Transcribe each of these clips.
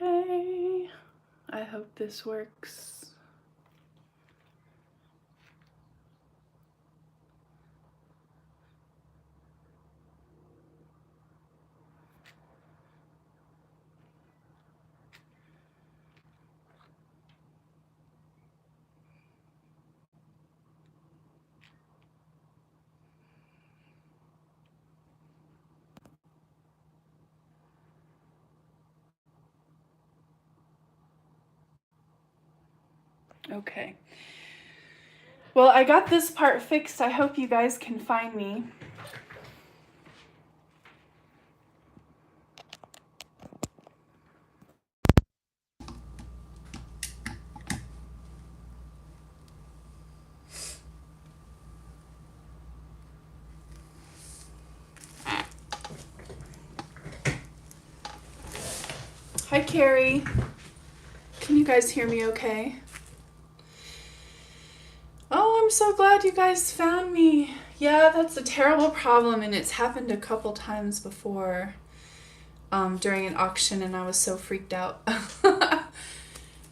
Okay, I hope this works. Okay. Well, I got this part fixed. I hope you guys can find me. Hi, Carrie. Can you guys hear me okay? Oh, I'm so glad you guys found me. Yeah, that's a terrible problem, and it's happened a couple times before during an auction, and I was so freaked out.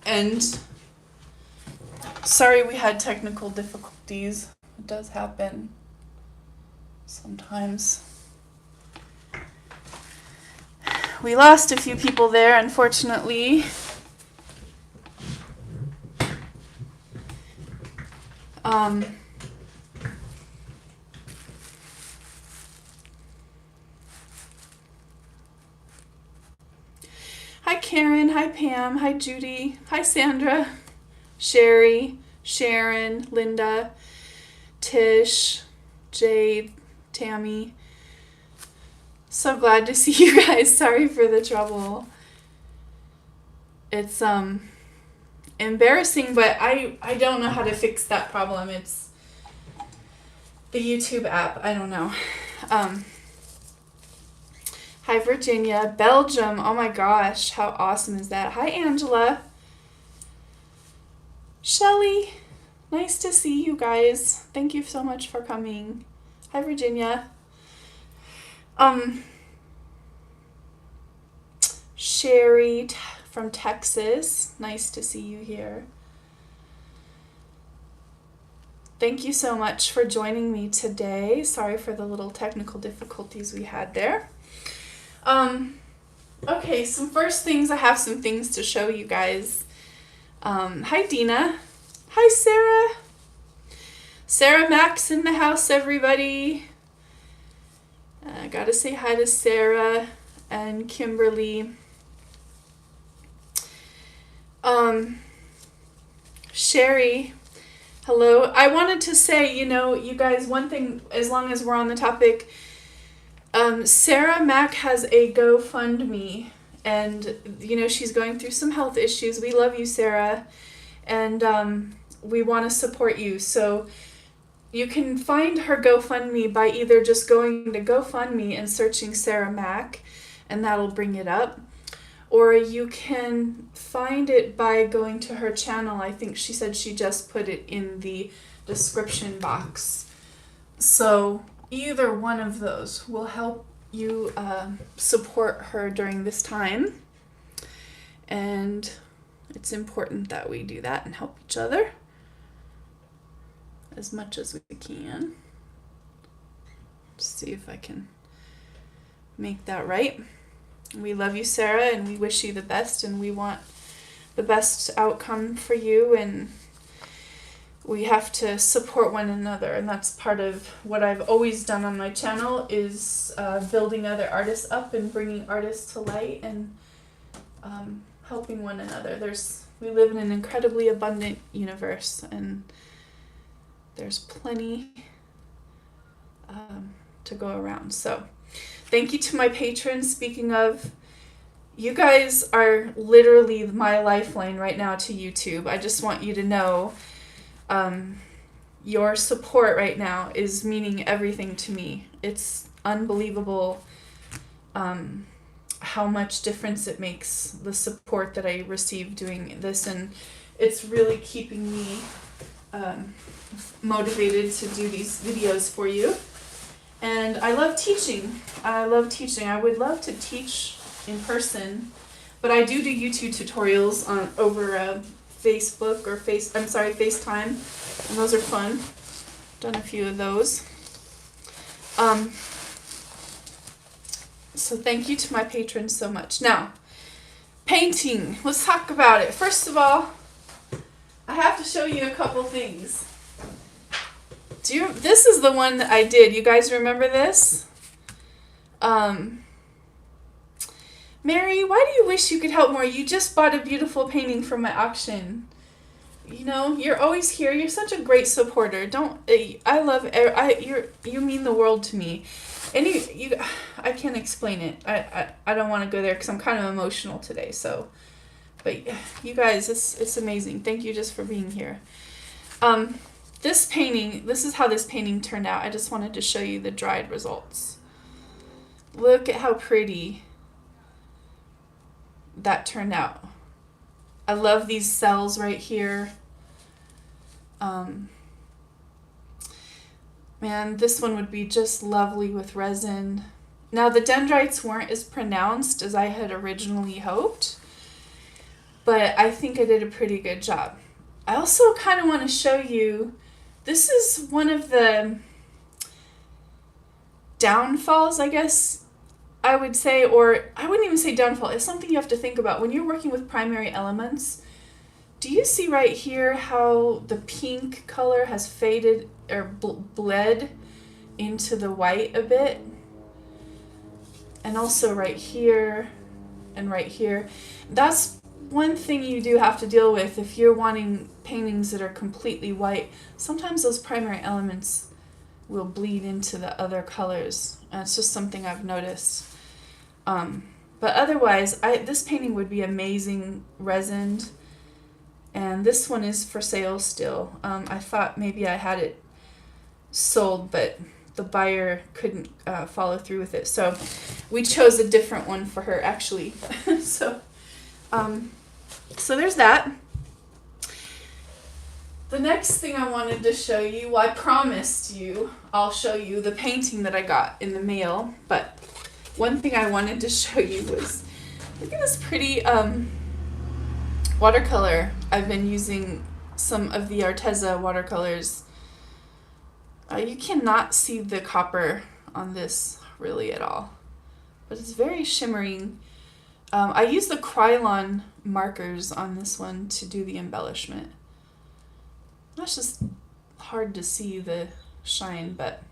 And sorry we had technical difficulties. It does happen sometimes. We lost a few people there, unfortunately. Hi Karen, hi Pam, hi Judy, hi Sandra, Sherry, Sharon, Linda, Tish, Jade, Tammy. So glad to see you guys. Sorry for the trouble. It's embarrassing, but I don't know how to fix that problem. It's the YouTube app. I don't know. Hi Virginia, Belgium. Oh my gosh, how awesome is that? Hi Angela. Shelly, nice to see you guys. Thank you so much for coming. Hi Virginia. Sherry from Texas. Nice to see you here. Thank you so much for joining me today. Sorry for the little technical difficulties we had there. Okay, some first things, I have some things to show you guys. Hi Dina. Hi Sarah. Sarah Max in the house, everybody. I gotta say hi to Sarah and Kimberly. Sherry, hello. I wanted to say, you guys, one thing, as long as we're on the topic, Sarah Mack has a GoFundMe, and, she's going through some health issues. We love you, Sarah, and we want to support you. So you can find her GoFundMe by either just going to GoFundMe and searching Sarah Mack, and that'll bring it up. Or you can find it by going to her channel. I think she said she just put it in the description box. So either one of those will help you support her during this time. And it's important that we do that and help each other as much as we can. Let's see if I can make that right. We love you, Sarah, and we wish you the best, and we want the best outcome for you, and we have to support one another, and that's part of what I've always done on my channel is building other artists up and bringing artists to light and helping one another. We live in an incredibly abundant universe, and there's plenty to go around. So thank you to my patrons. Speaking of, you guys are literally my lifeline right now to YouTube. I just want you to know your support right now is meaning everything to me. It's unbelievable how much difference it makes, the support that I receive doing this, and it's really keeping me motivated to do these videos for you. And I love teaching. I would love to teach in person, But I do YouTube tutorials on over Facebook or FaceTime, and those are fun. Done a few of those. So thank you to my patrons so much. Now, painting. Let's talk about it. First of all, I have to show you a couple things. This is the one that I did. You guys remember this? Mary, why do you wish you could help more? You just bought a beautiful painting from my auction. You know, you're always here. You're such a great supporter. You mean the world to me. I can't explain it. I don't want to go there because I'm kind of emotional today. So, but you guys, it's amazing. Thank you just for being here. This is how this painting turned out. I just wanted to show you the dried results. Look at how pretty that turned out. I love these cells right here. Man, this one would be just lovely with resin. Now, the dendrites weren't as pronounced as I had originally hoped, but I think I did a pretty good job. I also kind of want to show you, this is one of the downfalls, I guess I would say, or I wouldn't even say downfall. It's something you have to think about. When you're working with primary elements, do you see right here how the pink color has faded or bled into the white a bit? And also right here and right here. That's one thing you do have to deal with if you're wanting paintings that are completely white. Sometimes those primary elements will bleed into the other colors. And it's just something I've noticed. But otherwise, this painting would be amazing resined. And this one is for sale still. I thought maybe I had it sold, but the buyer couldn't follow through with it. So we chose a different one for her, actually. So there's that. The next thing I wanted to show you, well, I promised you I'll show you the painting that I got in the mail. But one thing I wanted to show you was, look at this pretty watercolor. I've been using some of the Arteza watercolors. You cannot see the copper on this really at all, but it's very shimmering. I use the Krylon markers on this one to do the embellishment. That's just hard to see the shine, but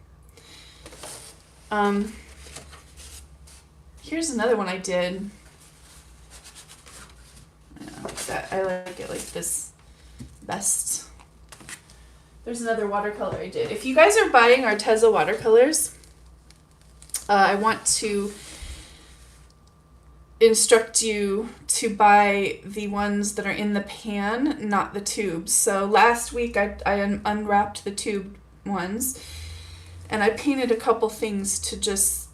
here's another one I did. I like it like this best. There's another watercolor I did. If you guys are buying Arteza watercolors, I want to instruct you to buy the ones that are in the pan, not the tubes. So last week I unwrapped the tube ones, and I painted a couple things to just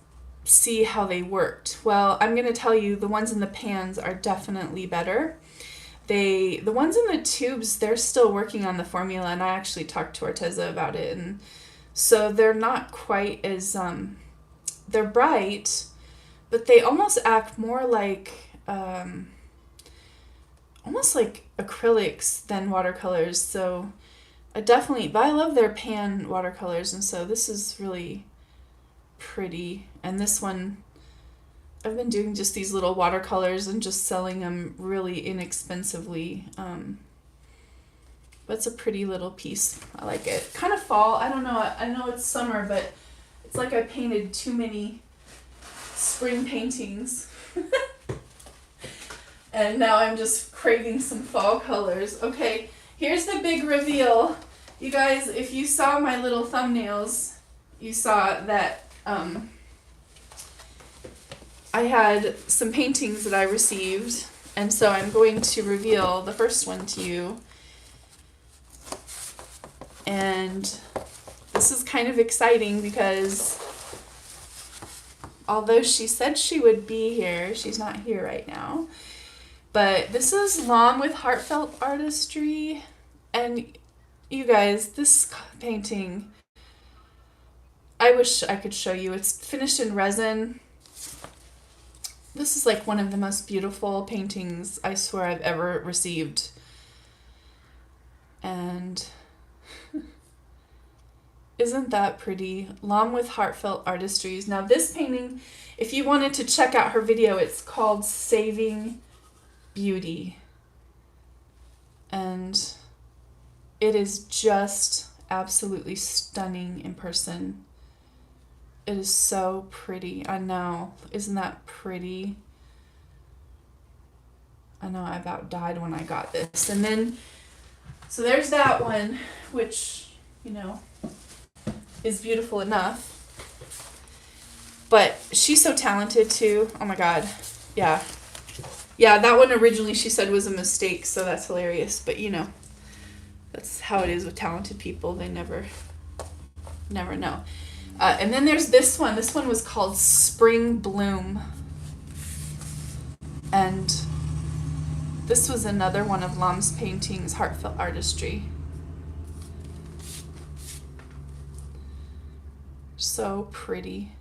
see how they worked. Well, I'm going to tell you the ones in the pans are definitely better. The ones in the tubes, they're still working on the formula, and I actually talked to Arteza about it, and so they're not quite as they're bright, but they almost act more like almost like acrylics than watercolors. So but I love their pan watercolors, and so this is really pretty. And this one, I've been doing just these little watercolors and just selling them really inexpensively. But it's a pretty little piece. I like it. Kind of fall. I don't know. I know it's summer, but it's like I painted too many spring paintings. And now I'm just craving some fall colors. Okay, here's the big reveal. You guys, if you saw my little thumbnails, you saw that I had some paintings that I received, and so I'm going to reveal the first one to you. And this is kind of exciting because although she said she would be here, she's not here right now. But this is Long with Heartfelt Artistry, and you guys, this painting, I wish I could show you. It's finished in resin. This is like one of the most beautiful paintings I swear I've ever received. And isn't that pretty? Lam with heartfelt artistries. Now this painting, if you wanted to check out her video, it's called Saving Beauty. And it is just absolutely stunning in person. It is so pretty. I know. Isn't that pretty? I know I about died when I got this. And then, so there's that one, which, you know, is beautiful enough. But she's so talented too. Oh my God. Yeah. Yeah, that one originally she said was a mistake, so that's hilarious. But you know, that's how it is with talented people. They never know. And then there's this one. This one was called Spring Bloom. And this was another one of Lam's paintings, Heartfelt Artistry. So pretty.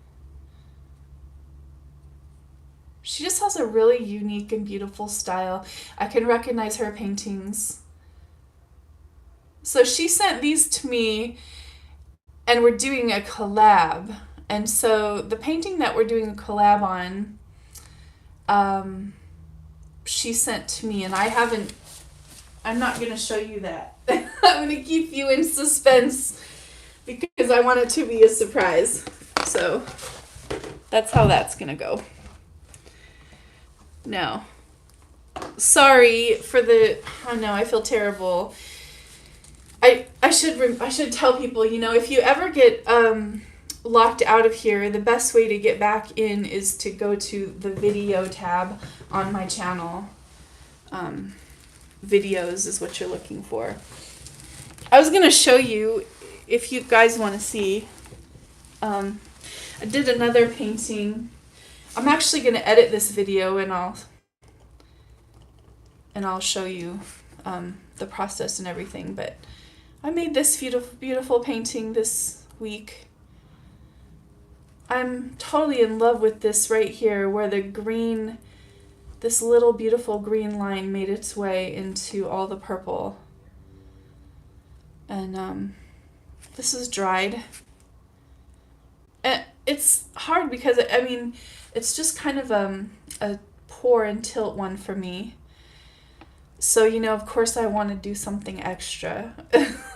She just has a really unique and beautiful style. I can recognize her paintings. So she sent these to me, and we're doing a collab. And so the painting that we're doing a collab on, she sent to me, and I'm not going to show you that. I'm going to keep you in suspense because I want it to be a surprise. So that's how that's going to go. No. Sorry for the, oh no, I feel terrible. I should tell people, you know, if you ever get locked out of here, the best way to get back in is to go to the video tab on my channel. Videos is what you're looking for. I was going to show you, if you guys want to see, I did another painting. I'm actually going to edit this video and I'll show you the process and everything, but I made this beautiful painting this week. I'm totally in love with this right here, where the green, this little beautiful green line made its way into all the purple. And this is dried. And it's hard because, I mean, it's just kind of a pour and tilt one for me. So, you know, of course I want to do something extra.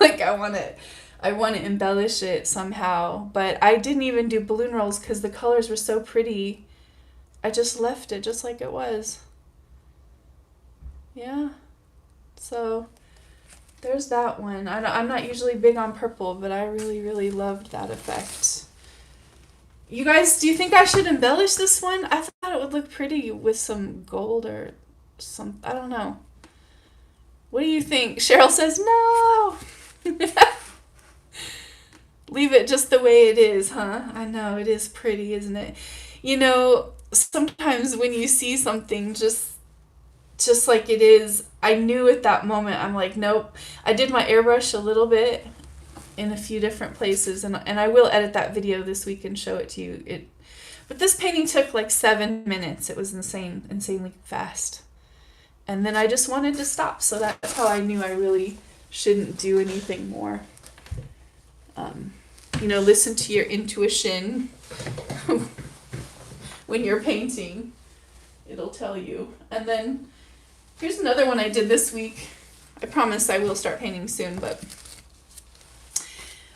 Like I want to embellish it somehow. But I didn't even do balloon rolls because the colors were so pretty. I just left it just like it was. Yeah. So there's that one. I'm not usually big on purple, but I really, really loved that effect. You guys, do you think I should embellish this one? I thought it would look pretty with some gold or some, I don't know. What do you think? Cheryl says no. Leave it just the way it is, huh? I know, it is pretty, isn't it? You know, sometimes when you see something just like it is, I knew at that moment, I'm like, nope. I did my airbrush a little bit in a few different places, and I will edit that video this week and show it to you. But this painting took like 7 minutes. It was insanely fast. And then I just wanted to stop, so that's how I knew I really shouldn't do anything more. You know, listen to your intuition when you're painting. It'll tell you. And then here's another one I did this week. I promise I will start painting soon, but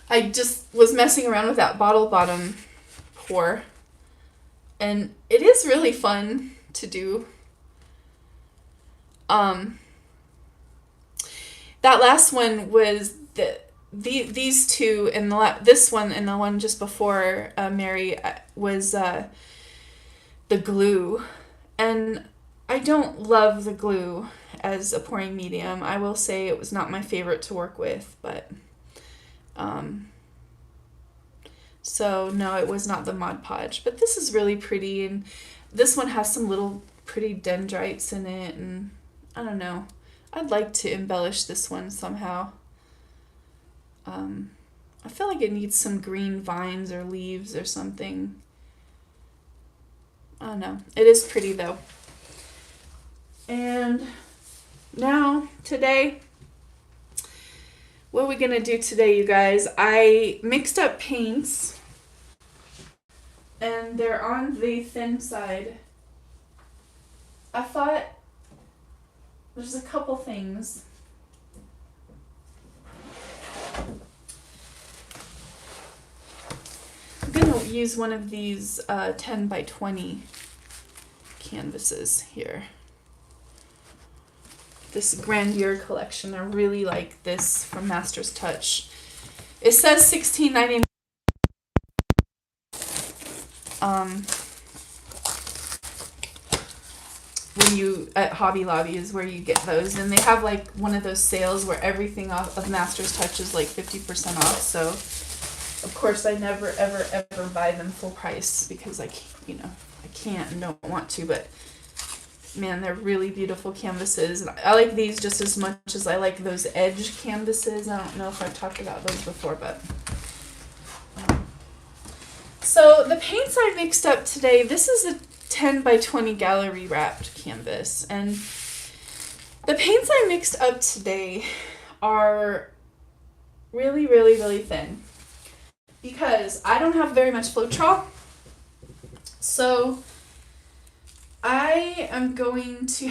I just was messing around with that bottle bottom pour. And it is really fun to do. That last one was these two, and this one and the one just before Mary was the glue. And I don't love the glue as a pouring medium. I will say it was not my favorite to work with, but so no, it was not the Mod Podge. But this is really pretty, and this one has some little pretty dendrites in it, and I don't know. I'd like to embellish this one somehow. I feel like it needs some green vines or leaves or something. I don't know. It is pretty though. And now, today, what are we going to do today, you guys? I mixed up paints, and they're on the thin side. I thought there's a couple things. I'm going to use one of these 10 by 20 canvases here. This Grandeur collection. I really like this from Master's Touch. It says $16.99. When you at Hobby Lobby is where you get those, and they have like one of those sales where everything off of Master's Touch is like 50% off. So of course I never ever buy them full price because I can't and don't want to, but man, they're really beautiful canvases. I like these just as much as I like those edge canvases. I don't know if I've talked about those before, but so the paints I mixed up today, this is a 10 by 20 gallery wrapped canvas, and the paints I mixed up today are really thin because I don't have very much Floetrol. So I am going to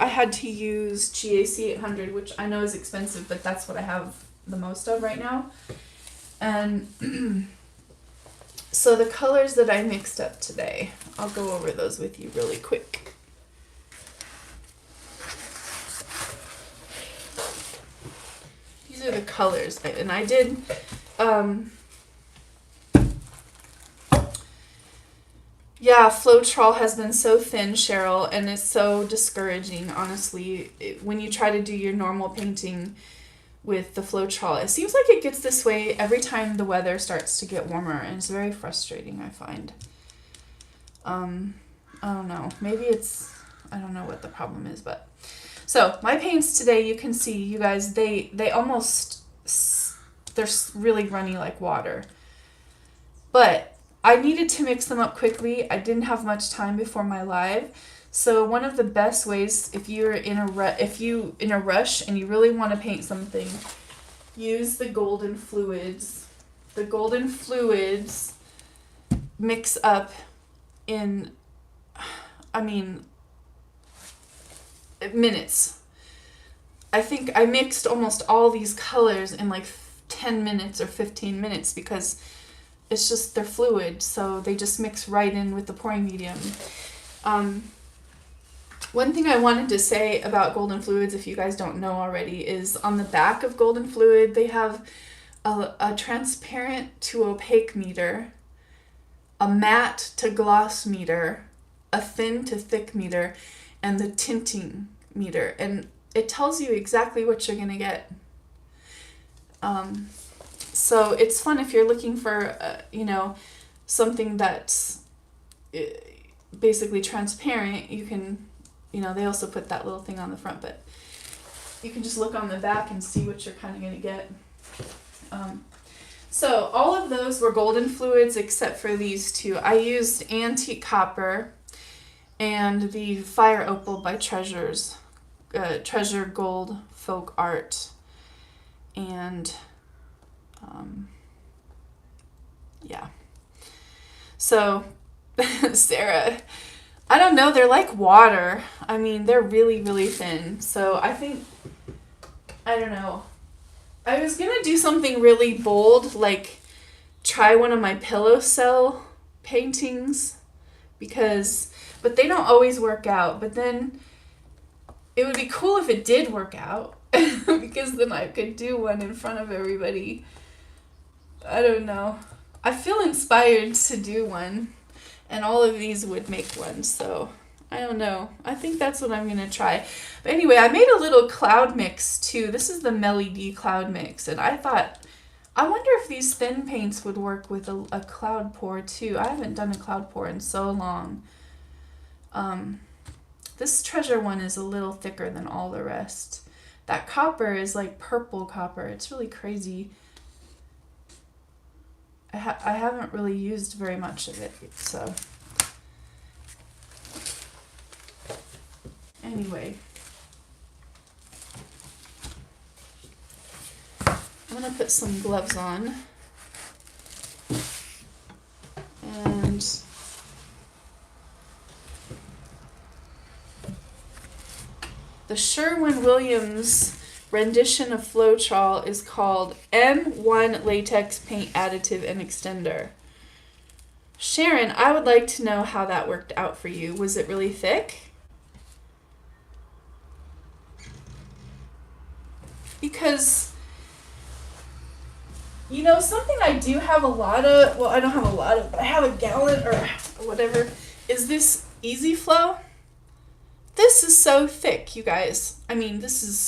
I had to use GAC 800, which I know is expensive, but that's what I have the most of right now. And so the colors that I mixed up today, I'll go over those with you really quick. These are the colors, and I did, yeah, Floetrol has been so thin, Cheryl, and it's so discouraging, honestly, when you try to do your normal painting with the Floetrol. It seems like it gets this way every time the weather starts to get warmer, and it's very frustrating, I find. I don't know. Maybe I don't know what the problem is, but... So, my paints today, you can see, you guys, they're really runny like water. But I needed to mix them up quickly. I didn't have much time before my live. So one of the best ways, if you're in a rush and you really want to paint something, use the golden fluids. The golden fluids mix up in, minutes. I think I mixed almost all these colors in like 10 minutes or 15 minutes because it's just, they're fluid, so they just mix right in with the pouring medium. One thing I wanted to say about golden fluids, if you guys don't know already, is on the back of golden fluid, they have a transparent to opaque meter, a matte to gloss meter, a thin to thick meter, and the tinting meter. And it tells you exactly what you're going to get. So it's fun if you're looking for, something that's basically transparent. You can, they also put that little thing on the front, but you can just look on the back and see what you're kind of going to get. So all of those were golden fluids except for these two. I used Antique Copper and the Fire Opal by Treasure Gold Folk Art. And yeah. So Sarah, I don't know, they're like water. They're really thin. So I don't know. I was gonna do something really bold, like try one of my pillow cell paintings, but they don't always work out. But then it would be cool if it did work out, because then I could do one in front of everybody. I don't know. I feel inspired to do one, and all of these would make one, so I don't know. I think that's what I'm going to try. But anyway, I made a little cloud mix too. This is the MelyD cloud mix, and I thought, I wonder if these thin paints would work with a cloud pour too. I haven't done a cloud pour in so long. This treasure one is a little thicker than all the rest. That copper is like purple copper. It's really crazy. I haven't really used very much of it, so Anyway. I'm going to put some gloves on. And the Sherwin-Williams rendition of Floetrol is called M1 Latex Paint Additive and Extender. Sharon, I would like to know how that worked out for you. Was it really thick? Because, you know, something I do have a lot of, well, I don't have a lot of, but I have a gallon or whatever, is this Easy Flow. This is so thick, you guys. I mean, this is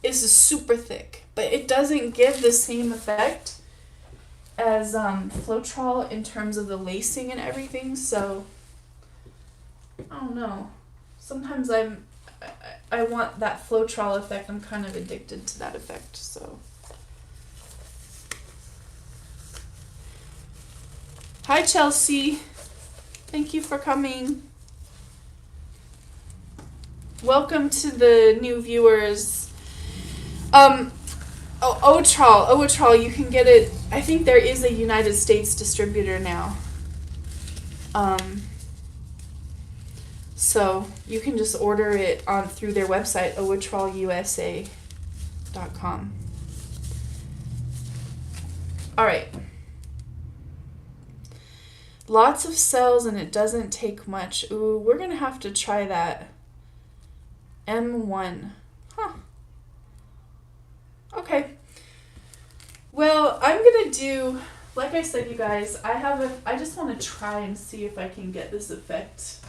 super thick, but it doesn't give the same effect as Floetrol in terms of the lacing and everything, so I don't know. Sometimes I want that Floetrol effect. I'm kind of addicted to that effect, so. Hi, Chelsea. Thank you for coming. Welcome to the new viewers. Otrol, you can get it. I think there is a United States distributor now. So you can just order it on through their website, otrolusa.com. All right. Lots of cells and it doesn't take much. Ooh, we're gonna have to try that. M1. Huh. Okay. Well, I'm gonna do, like I said, you guys, I just want to try and see if I can get this effect.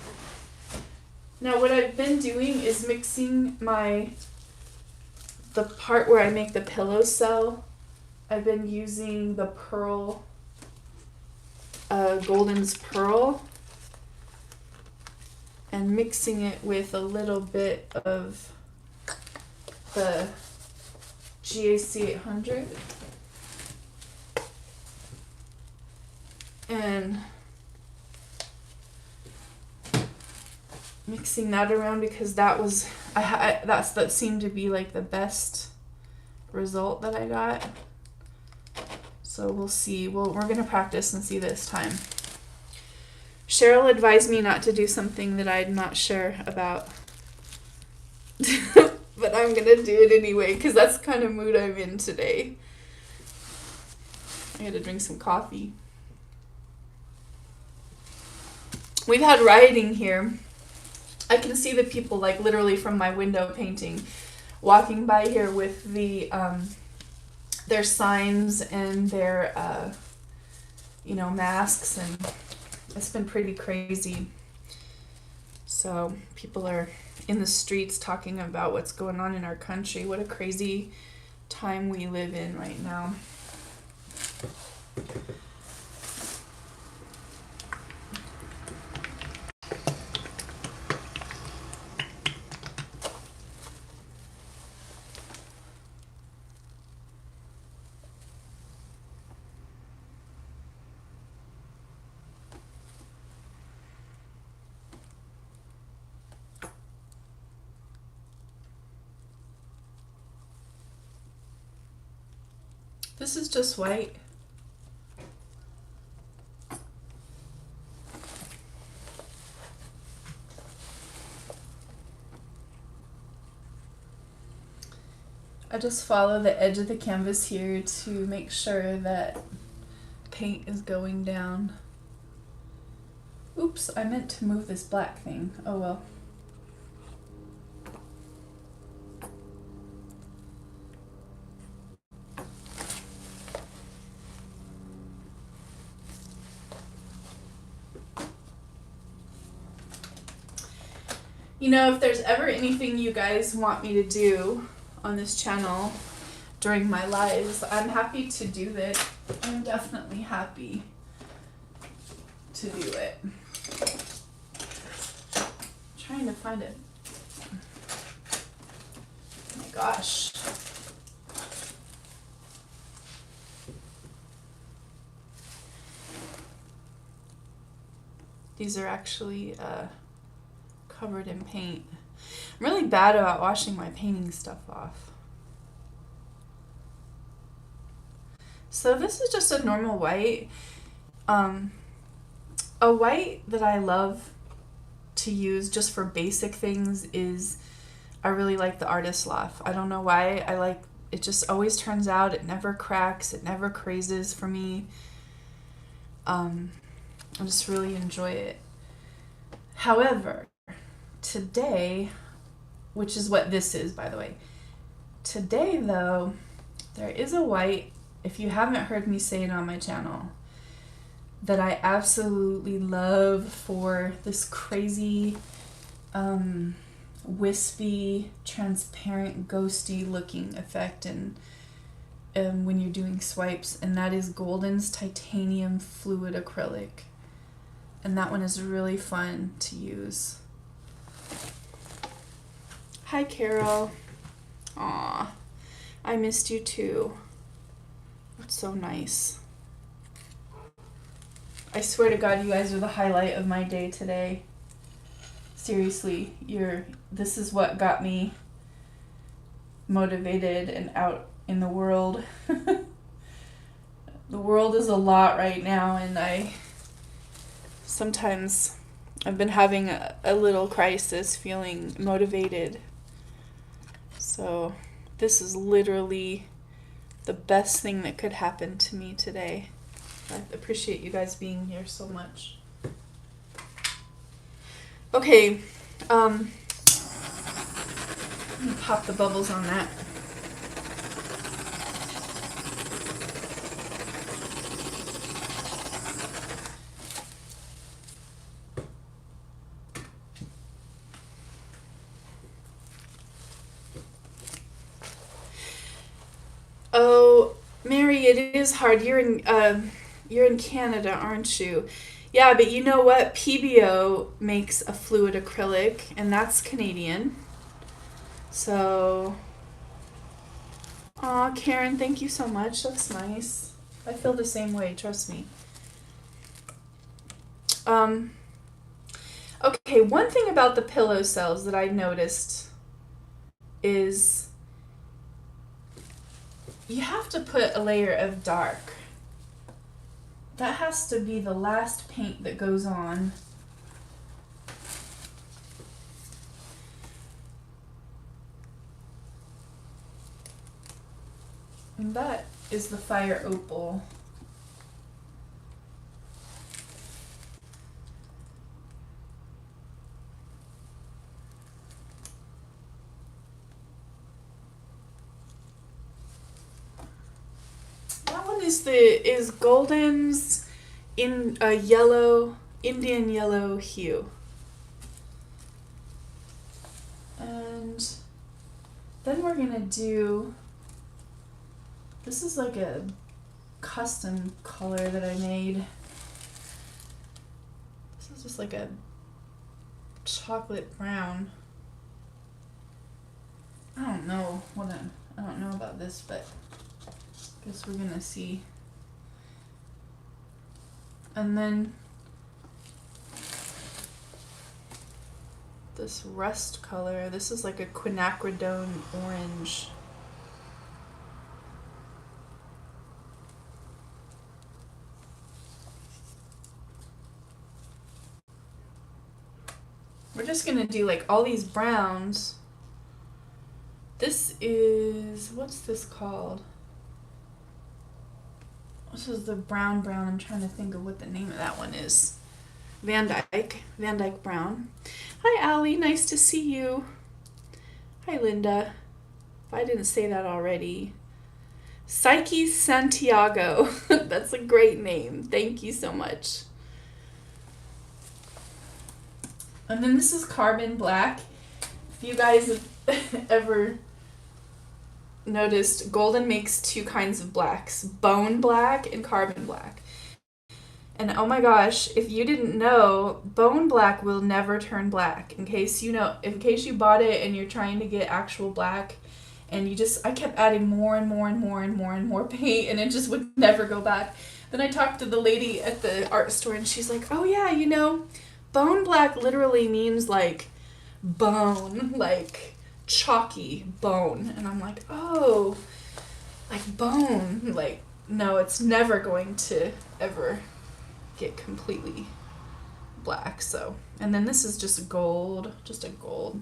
Now, what I've been doing is mixing the part where I make the pillow cell. I've been using the pearl, Golden's Pearl, and mixing it with a little bit of the GAC 800. And mixing that around because that was, that seemed to be like the best result that I got. So we'll see. We're going to practice and see this time. Cheryl advised me not to do something that I'm not sure about. But I'm going to do it anyway because that's the kind of mood I'm in today. I got to drink some coffee. We've had rioting here. I can see the people like literally from my window painting walking by here with their signs and their masks, and it's been pretty crazy. So people are in the streets talking about what's going on in our country. What a crazy time we live in right now. This is just white. I just follow the edge of the canvas here to make sure that paint is going down. Oops, I meant to move this black thing. Oh well. You know, if there's ever anything you guys want me to do on this channel during my lives, I'm happy to do it. I'm definitely happy to do it. I'm trying to find it. Oh my gosh. These are actually covered in paint. I'm really bad about washing my painting stuff off. So this is just a normal white. A white that I love to use just for basic things is, I really like the Arteza. I don't know why. I like it, just always turns out, it never cracks, it never crazes for me. I just really enjoy it. However, today, which is what this is, by the way, today though, there is a white, if you haven't heard me say it on my channel, that I absolutely love for this crazy, wispy, transparent, ghosty looking effect and when you're doing swipes, and that is Golden's Titanium Fluid Acrylic. And that one is really fun to use. Hi, Carol. Aw, I missed you too. That's so nice. I swear to God, you guys are the highlight of my day today. Seriously, this is what got me motivated and out in the world. The world is a lot right now, and sometimes I've been having a little crisis feeling motivated. So this is literally the best thing that could happen to me today. I appreciate you guys being here so much. Okay, let me pop the bubbles on that. Oh, Mary, it is hard. You're in Canada, aren't you? Yeah, but you know what? PBO makes a fluid acrylic, and that's Canadian. So, aw, Karen, thank you so much. That's nice. I feel the same way, trust me. Okay, one thing about the pillow cells that I noticed is you have to put a layer of dark. That has to be the last paint that goes on. And that is the Fire Opal. That one is Golden's in a yellow, Indian yellow hue. And then we're gonna do, this is like a custom color that I made. This is just like a chocolate brown. I don't know about this, but I guess we're gonna see. And then this rust color, this is like a quinacridone orange. We're just gonna do like all these browns. This is, what's this called? This is the brown. I'm trying to think of what the name of that one is. Van Dyke brown. Hi, Allie. Nice to see you. Hi, Linda. If I didn't say that already. Psyche Santiago. That's a great name. Thank you so much. And then this is Carbon Black. If you guys have ever noticed, Golden makes two kinds of blacks, Bone Black and Carbon Black. And oh my gosh, if you didn't know, Bone Black will never turn black. In case you bought it and you're trying to get actual black, and I kept adding more and more paint, and it just would never go back. Then I talked to the lady at the art store, and she's like, oh yeah, Bone Black literally means like bone, like chalky bone. And I'm like, oh, like bone. Like, no, it's never going to ever get completely black. So, and then this is just gold, just a gold.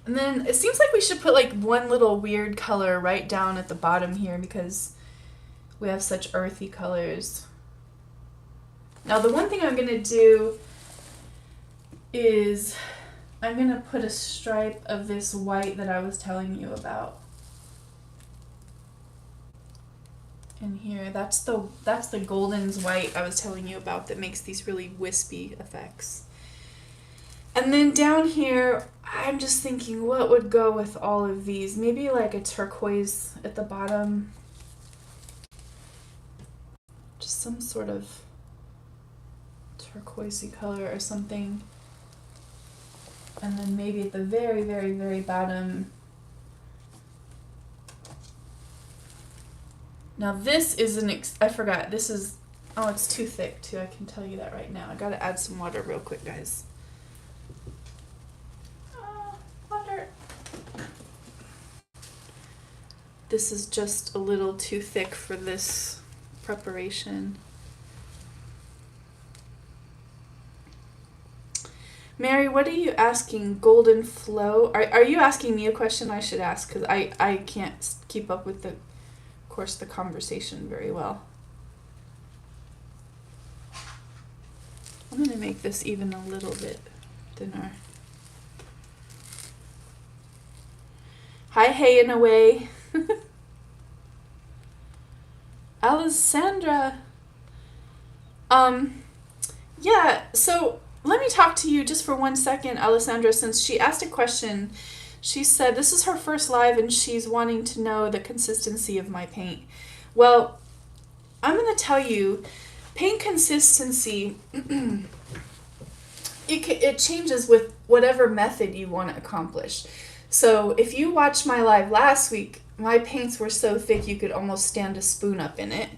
And then it seems like we should put like one little weird color right down at the bottom here because we have such earthy colors. Now the one thing I'm going to do is I'm going to put a stripe of this white that I was telling you about in here. That's the Golden's white I was telling you about that makes these really wispy effects. And then down here, I'm just thinking what would go with all of these. Maybe like a turquoise at the bottom. Just some sort of turquoisey color or something. And then maybe at the very, very, very bottom. Now this is I forgot. This is, oh, it's too thick too. I can tell you that right now. I gotta add some water real quick, guys. This is just a little too thick for this preparation. Mary, what are you asking? Golden flow? Are you asking me a question I should ask? Because I can't keep up with the conversation very well. I'm going to make this even a little bit thinner. Hi, hey, in a way. Alessandra. Yeah, so let me talk to you just for 1 second, Alessandra, since she asked a question. She said this is her first live and she's wanting to know the consistency of my paint. Well, I'm going to tell you, paint consistency, it changes with whatever method you want to accomplish. So if you watched my live last week, my paints were so thick you could almost stand a spoon up in it.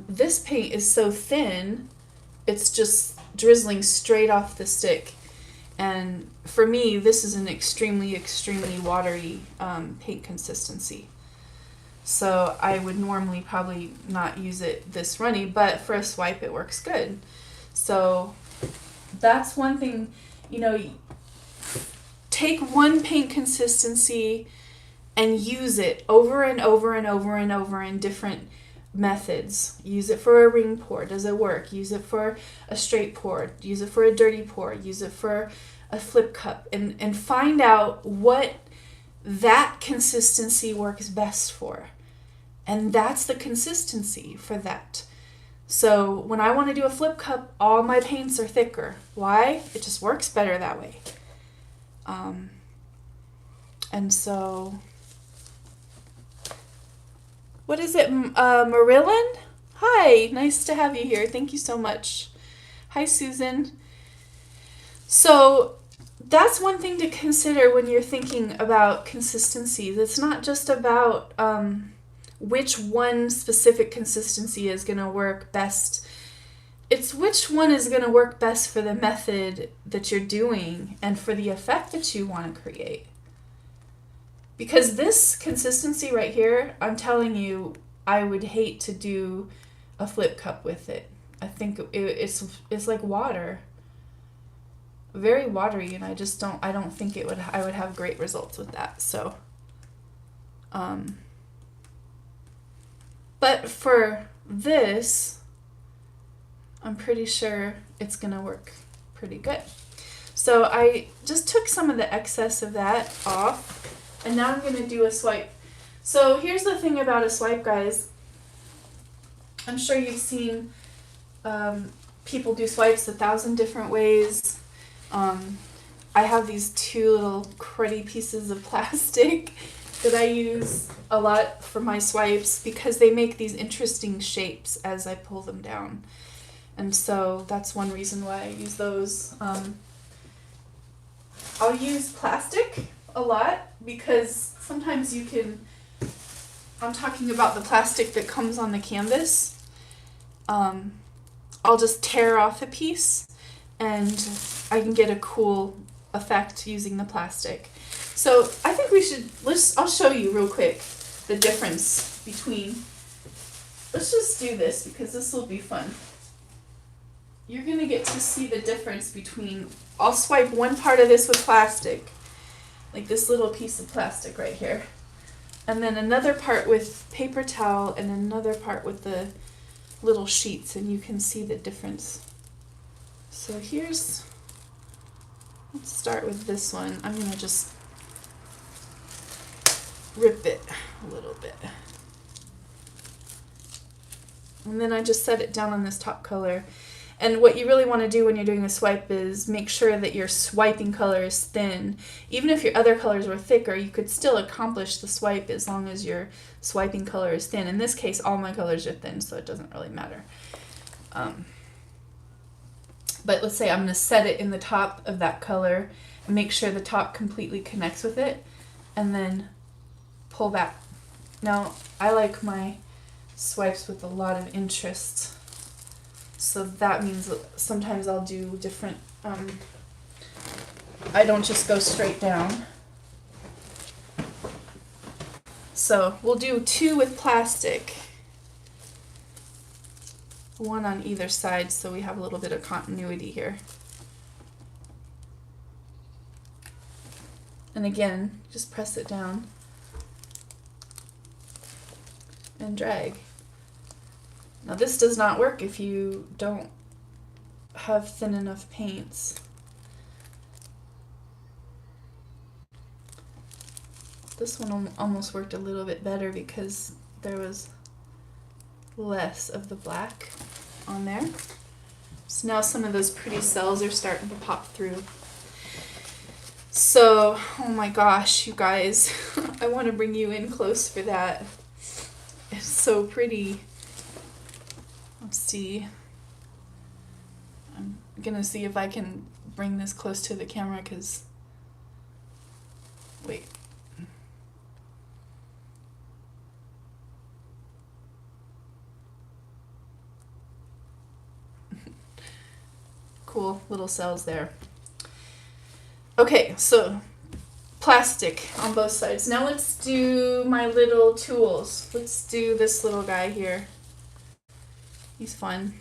This paint is so thin, it's just drizzling straight off the stick. And for me, this is an extremely, extremely watery paint consistency. So I would normally probably not use it this runny, but for a swipe it works good. So that's one thing, you know, take one paint consistency and use it over and over and over and over in different methods. Use it for a ring pour. Does it work? Use it for a straight pour. Use it for a dirty pour. Use it for a flip cup. And find out what that consistency works best for. And that's the consistency for that. So when I want to do a flip cup, all my paints are thicker. Why? It just works better that way. And so, what is it, Marilyn? Hi, nice to have you here. Thank you so much. Hi, Susan. So that's one thing to consider when you're thinking about consistency. It's not just about which one specific consistency is going to work best. It's which one is going to work best for the method that you're doing and for the effect that you want to create. Because this consistency right here, I'm telling you, I would hate to do a flip cup with it. I think it's like water. Very watery, and I don't think I would have great results with that. So but for this, I'm pretty sure it's going to work pretty good. So I just took some of the excess of that off, and now I'm going to do a swipe. So here's the thing about a swipe, guys. I'm sure you've seen people do swipes 1,000 different ways. I have these two little cruddy pieces of plastic that I use a lot for my swipes because they make these interesting shapes as I pull them down. And so that's one reason why I use those. I'll use plastic a lot because sometimes you can, I'm talking about the plastic that comes on the canvas. I'll just tear off a piece and I can get a cool effect using the plastic. So I think we should, I'll show you real quick the difference between, let's just do this because this will be fun. You're gonna get to see the difference between, I'll swipe one part of this with plastic, like this little piece of plastic right here, and then another part with paper towel and another part with the little sheets, and you can see the difference. So here's, let's start with this one. I'm gonna just rip it a little bit. And then I just set it down on this top color. And what you really want to do when you're doing a swipe is make sure that your swiping color is thin. Even if your other colors were thicker, you could still accomplish the swipe as long as your swiping color is thin. In this case, all my colors are thin, so it doesn't really matter. But let's say I'm going to set it in the top of that color and make sure the top completely connects with it, and then pull back. Now, I like my swipes with a lot of interest. So that means that sometimes I'll do different, I don't just go straight down. So we'll do 2 with plastic, 1 on either side, so we have a little bit of continuity here. And again, just press it down and drag. Now this does not work if you don't have thin enough paints. This one almost worked a little bit better because there was less of the black on there. So now some of those pretty cells are starting to pop through. So, oh my gosh, you guys, I want to bring you in close for that. It's so pretty. Let's see. I'm gonna see if I can bring this close to the camera, because, wait. Cool little cells there. Okay, so plastic on both sides. Now let's do my little tools. Let's do this little guy here. He's fun.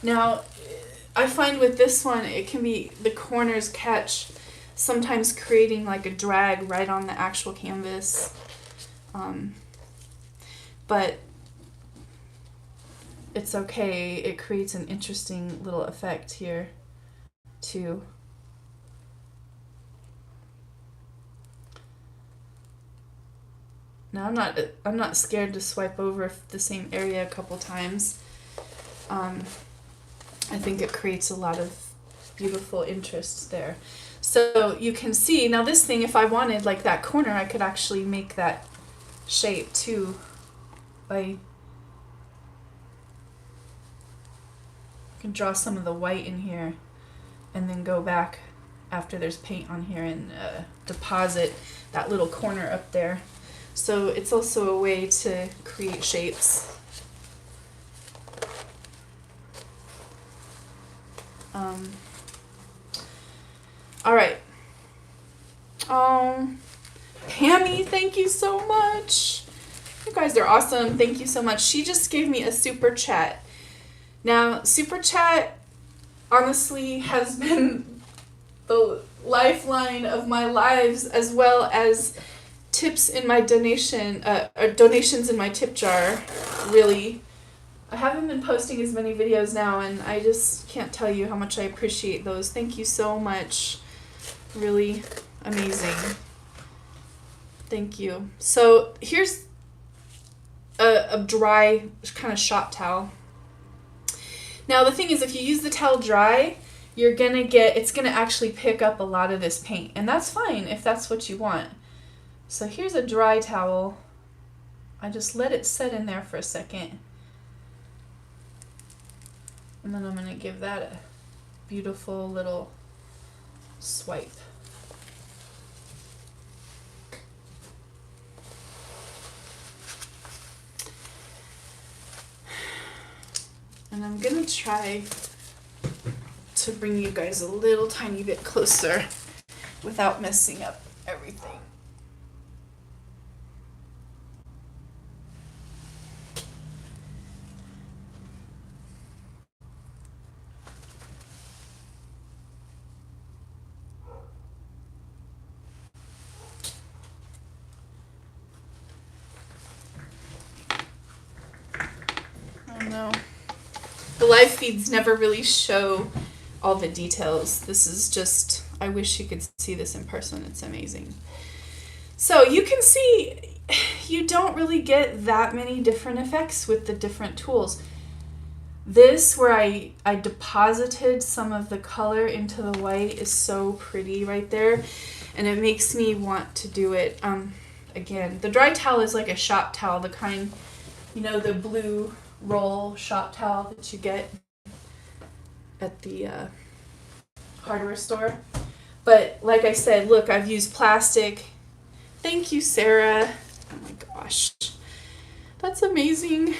Now, I find with this one, it can be, the corners catch, sometimes creating like a drag right on the actual canvas. But it's okay. It creates an interesting little effect here too. Now I'm not scared to swipe over the same area a couple times. I think it creates a lot of beautiful interest there. So you can see, now this thing, if I wanted like that corner, I could actually make that shape too by, you can draw some of the white in here and then go back after there's paint on here and deposit that little corner up there. So it's also a way to create shapes. All right. Pammy, thank you so much. You guys are awesome. Thank you so much. She just gave me a super chat. Now, super chat honestly has been the lifeline of my lives, as well as tips in my donation, or donations in my tip jar, really. I haven't been posting as many videos now, and I just can't tell you how much I appreciate those. Thank you so much. Really amazing. Thank you. So here's a dry kind of shop towel. Now the thing is, if you use the towel dry, you're gonna get, it's gonna actually pick up a lot of this paint, and that's fine if that's what you want. So here's a dry towel. I just let it set in there for a second. And then I'm going to give that a beautiful little swipe. And I'm gonna try to bring you guys a little tiny bit closer without messing up everything. Oh no. The live feeds never really show all the details. This is just, I wish you could see this in person. It's amazing. So you can see you don't really get that many different effects with the different tools. This, where I deposited some of the color into the white, is so pretty right there. And it makes me want to do it again. The dry towel is like a shop towel, the kind, you know, the blue roll shop towel that you get at the hardware store. But like I said, look, I've used plastic. Thank you, Sarah. Oh my gosh, that's amazing.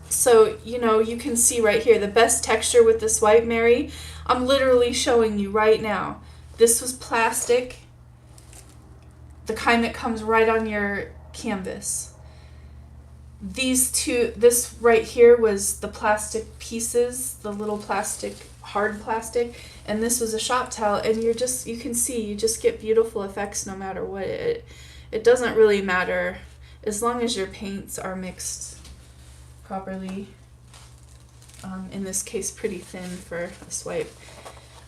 So, you know, you can see right here the best texture with this white, Mary. I'm literally showing you right now. This was plastic, the kind that comes right on your canvas. These two, this right here was the plastic pieces, the little plastic, hard plastic, and this was a shop towel, and you can see, you just get beautiful effects no matter what. It doesn't really matter as long as your paints are mixed properly. In this case, pretty thin for a swipe.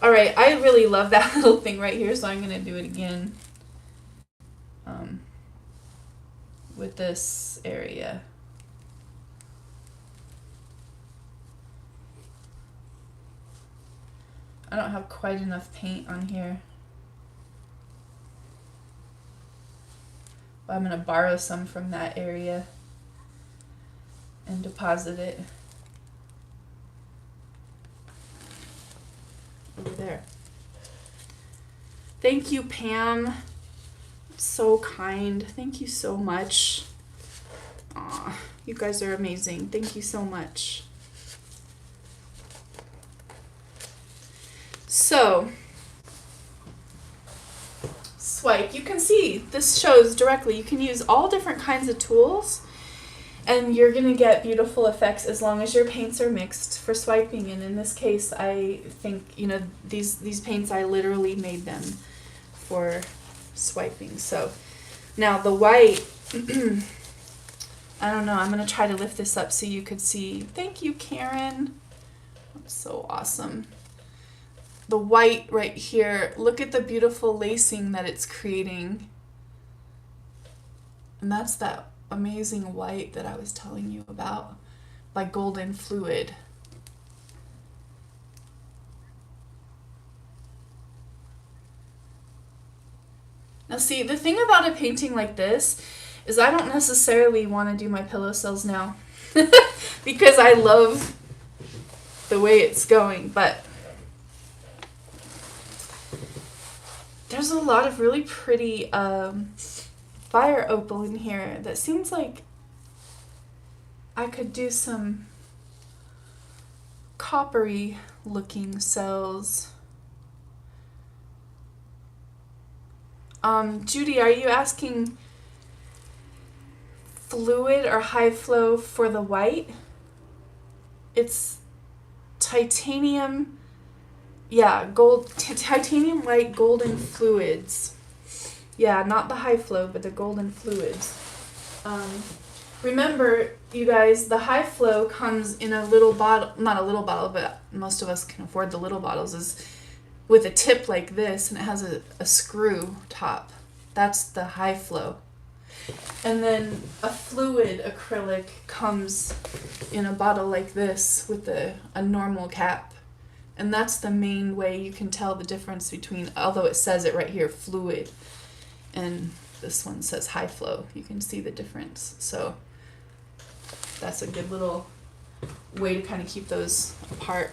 All right, I really love that little thing right here, so I'm gonna do it again with this area. I don't have quite enough paint on here. But I'm going to borrow some from that area and deposit it over there. Thank you, Pam. So kind. Thank you so much. Aw, you guys are amazing. Thank you so much. So, swipe. You can see this shows directly. You can use all different kinds of tools and you're going to get beautiful effects as long as your paints are mixed for swiping. And in this case, I think, you know, these paints, I literally made them for swiping. So now the white, I don't know, I'm going to try to lift this up so you could see. Thank you, Karen. That's so awesome. The white right here, look at the beautiful lacing that it's creating. And that's that amazing white that I was telling you about, like golden fluid. Now see, the thing about a painting like this is I don't necessarily want to do my pillow cells now because I love the way it's going, but there's a lot of really pretty fire opal in here that seems like I could do some coppery looking cells. Judy, are you asking fluid or high flow for the white? It's titanium. Yeah, titanium white golden fluids. Yeah, not the high flow, but the golden fluids. Remember, you guys, the high flow comes in a little bottle, not a little bottle, but most of us can afford the little bottles, is with a tip like this, and it has a screw top. That's the high flow. And then a fluid acrylic comes in a bottle like this with a normal cap. And that's the main way you can tell the difference between, although it says it right here, fluid, and this one says high flow. You can see the difference. So that's a good little way to kind of keep those apart.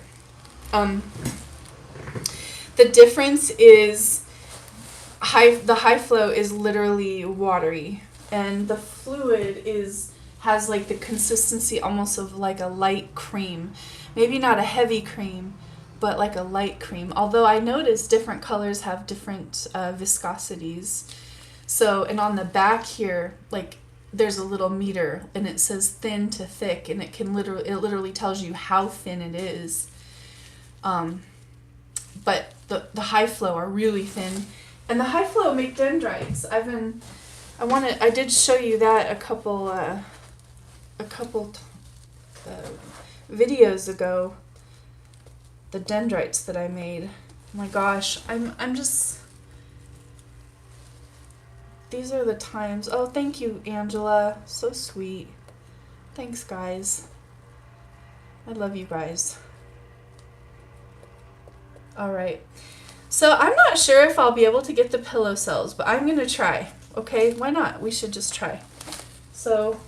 The difference is the high flow is literally watery, and the fluid has like the consistency almost of like a light cream. Maybe not a heavy cream, but like a light cream. Although I noticed different colors have different viscosities. So, and on the back here, like there's a little meter and it says thin to thick, and it literally tells you how thin it is. But the high flow are really thin, and the high flow make dendrites. I did show you that a couple videos ago. The dendrites that I made. Oh my gosh, I'm just. These are the times. Oh, thank you, Angela. So sweet. Thanks, guys. I love you guys. All right. So I'm not sure if I'll be able to get the pillow cells, but I'm going to try. Okay, why not? We should just try. So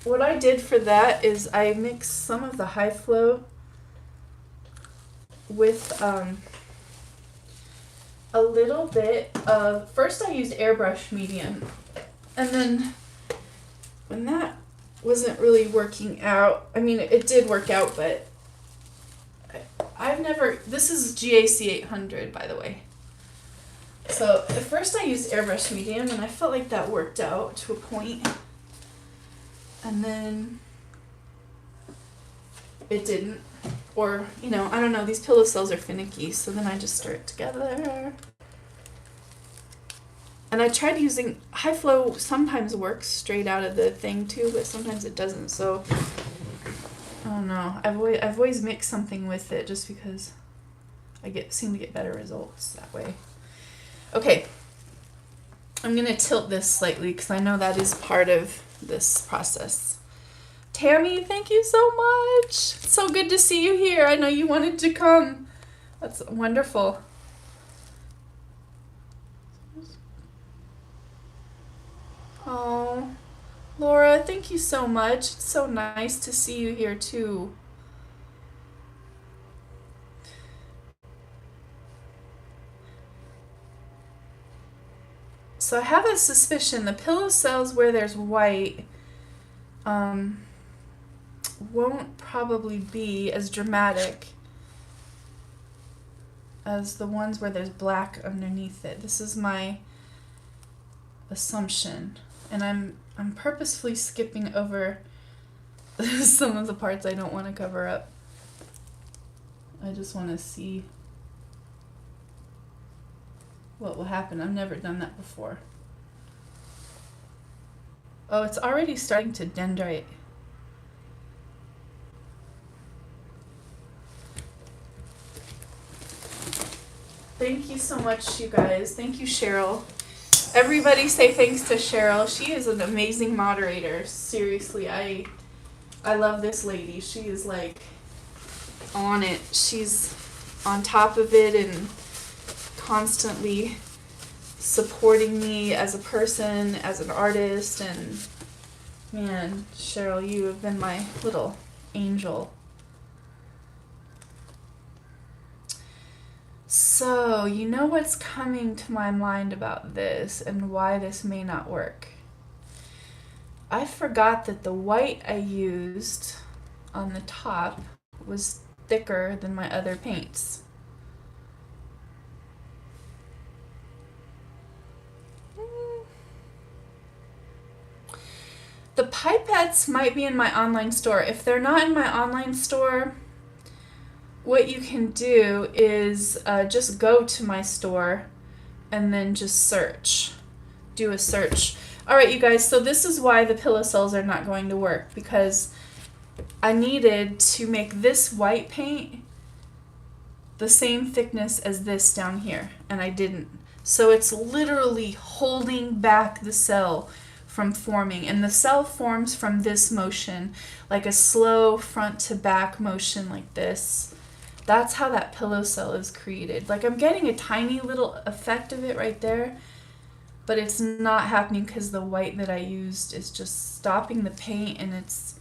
what I did for that is I mixed some of the high flow with a little bit of, first I used airbrush medium, and then when that wasn't really working out, I mean it did work out, but I've never, this is GAC 800 by the way. So at first I used airbrush medium and I felt like that worked out to a point, and then it didn't. Or, you know, I don't know, these pillow cells are finicky, so then I just stir it together. And I tried using high flow, sometimes works straight out of the thing too, but sometimes it doesn't, so I don't know. I've always mixed something with it just because I seem to get better results that way. Okay, I'm going to tilt this slightly because I know that is part of this process. Tammy, thank you so much. It's so good to see you here. I know you wanted to come. That's wonderful. Oh, Laura, thank you so much. It's so nice to see you here too. So I have a suspicion the pillow cells where there's white won't probably be as dramatic as the ones where there's black underneath it. This is my assumption, and I'm purposefully skipping over some of the parts I don't want to cover up. I just want to see what will happen. I've never done that before. Oh, it's already starting to dendrite. Thank you so much, you guys. Thank you, Cheryl. Everybody say thanks to Cheryl. She is an amazing moderator. Seriously, I love this lady. She is like on it. She's on top of it and constantly supporting me as a person, as an artist, and man, Cheryl, you have been my little angel. So, you know what's coming to my mind about this and why this may not work? I forgot that the white I used on the top was thicker than my other paints. The pipettes might be in my online store. If they're not in my online store, what you can do is just go to my store and then just search. Do a search. All right, you guys, so this is why the pillow cells are not going to work, because I needed to make this white paint the same thickness as this down here, and I didn't. So it's literally holding back the cell from forming, and the cell forms from this motion, like a slow front to back motion like this. That's how that pillow cell is created. Like, I'm getting a tiny little effect of it right there, but it's not happening because the white that I used is just stopping the paint, and it's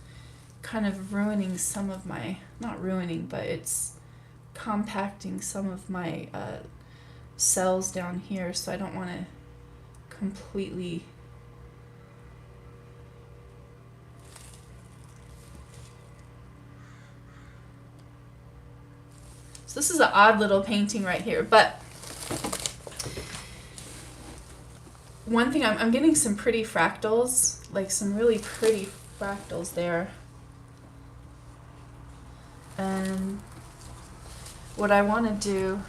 kind of ruining some of my, not ruining, but it's compacting some of my cells down here, so I don't want to completely So this is an odd little painting right here, but one thing, I'm getting some pretty fractals, like some really pretty fractals there. And what I want to do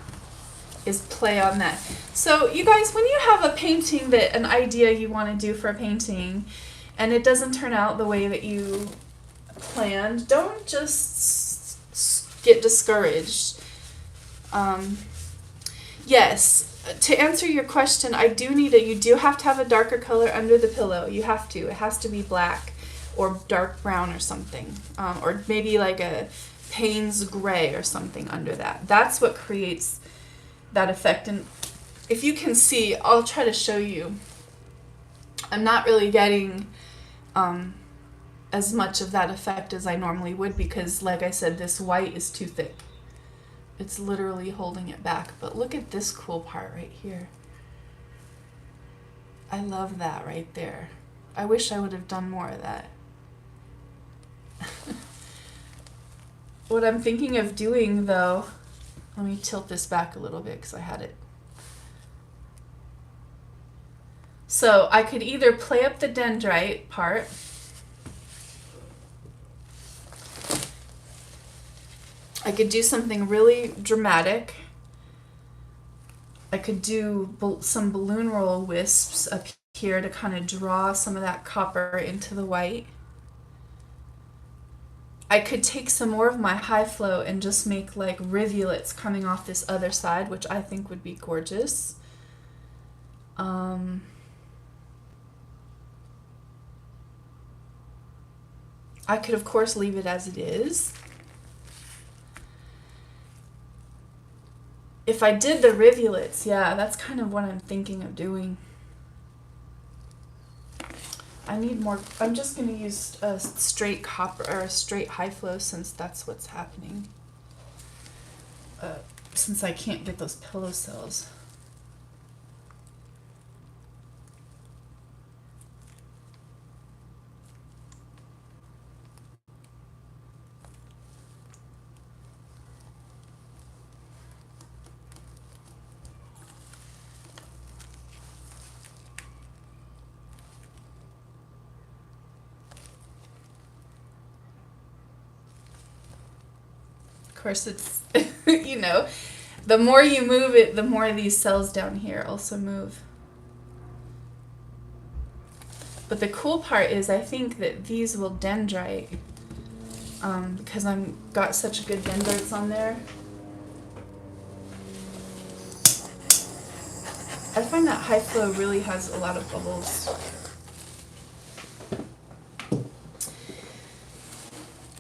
is play on that. So you guys, when you have a painting that, an idea you want to do for a painting, and it doesn't turn out the way that you planned, don't just get discouraged. Yes, to answer your question, you do have to have a darker color under the pillow. You have to. It has to be black or dark brown or something. Or maybe like a Payne's gray or something under that. That's what creates that effect. And if you can see, I'll try to show you. I'm not really getting as much of that effect as I normally would because, like I said, this white is too thick. It's literally holding it back. But look at this cool part right here. I love that right there. I wish I would have done more of that. What I'm thinking of doing, though, let me tilt this back a little bit because I had it. So I could either play up the dendrite part, I could do something really dramatic. I could do some balloon roll wisps up here to kind of draw some of that copper into the white. I could take some more of my high flow and just make like rivulets coming off this other side, which I think would be gorgeous. I could, of course, leave it as it is. If I did the rivulets, yeah, that's kind of what I'm thinking of doing. I need more. I'm just going to use a straight copper or a straight high flow since that's what's happening. Since I can't get those pillow cells. Of course, it's, you know, the more you move it, the more these cells down here also move. But the cool part is I think that these will dendrite because I've got such good dendrites on there. I find that high flow really has a lot of bubbles.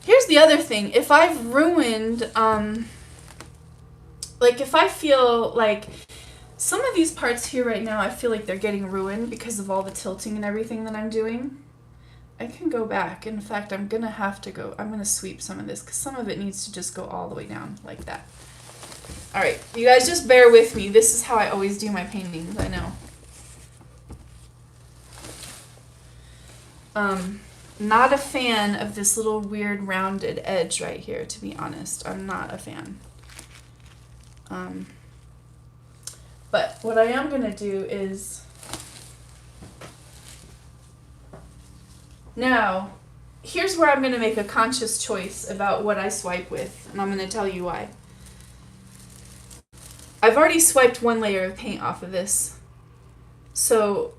Here's the other thing. If I've ruined, like if I feel like some of these parts here right now, I feel like they're getting ruined because of all the tilting and everything that I'm doing, I can go back. In fact, I'm going to sweep some of this because some of it needs to just go all the way down like that. All right, you guys just bear with me. This is how I always do my paintings, I know. Not a fan of this little weird rounded edge right here, to be honest. I'm not a fan. But what I am going to do is, now, here's where I'm going to make a conscious choice about what I swipe with, and I'm going to tell you why. I've already swiped one layer of paint off of this, so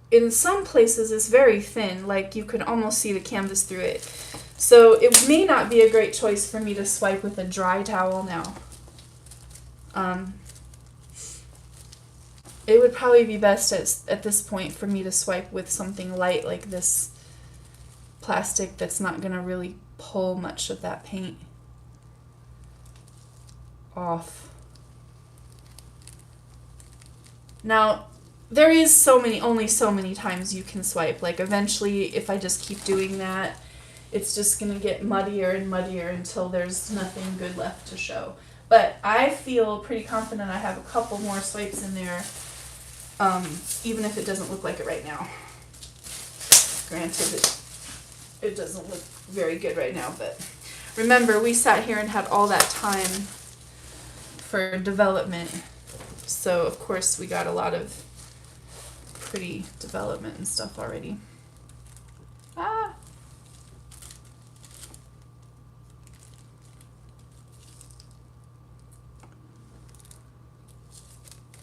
in some places it's very thin, like you could almost see the canvas through it. So it may not be a great choice for me to swipe with a dry towel now. It would probably be best at this point for me to swipe with something light like this plastic that's not going to really pull much of that paint off. Now, there is only so many times you can swipe. Like eventually, if I just keep doing that, it's just going to get muddier and muddier until there's nothing good left to show. But I feel pretty confident I have a couple more swipes in there, even if it doesn't look like it right now. Granted, it doesn't look very good right now, but remember, we sat here and had all that time for development. So of course we got a lot of pretty development and stuff already. Ah.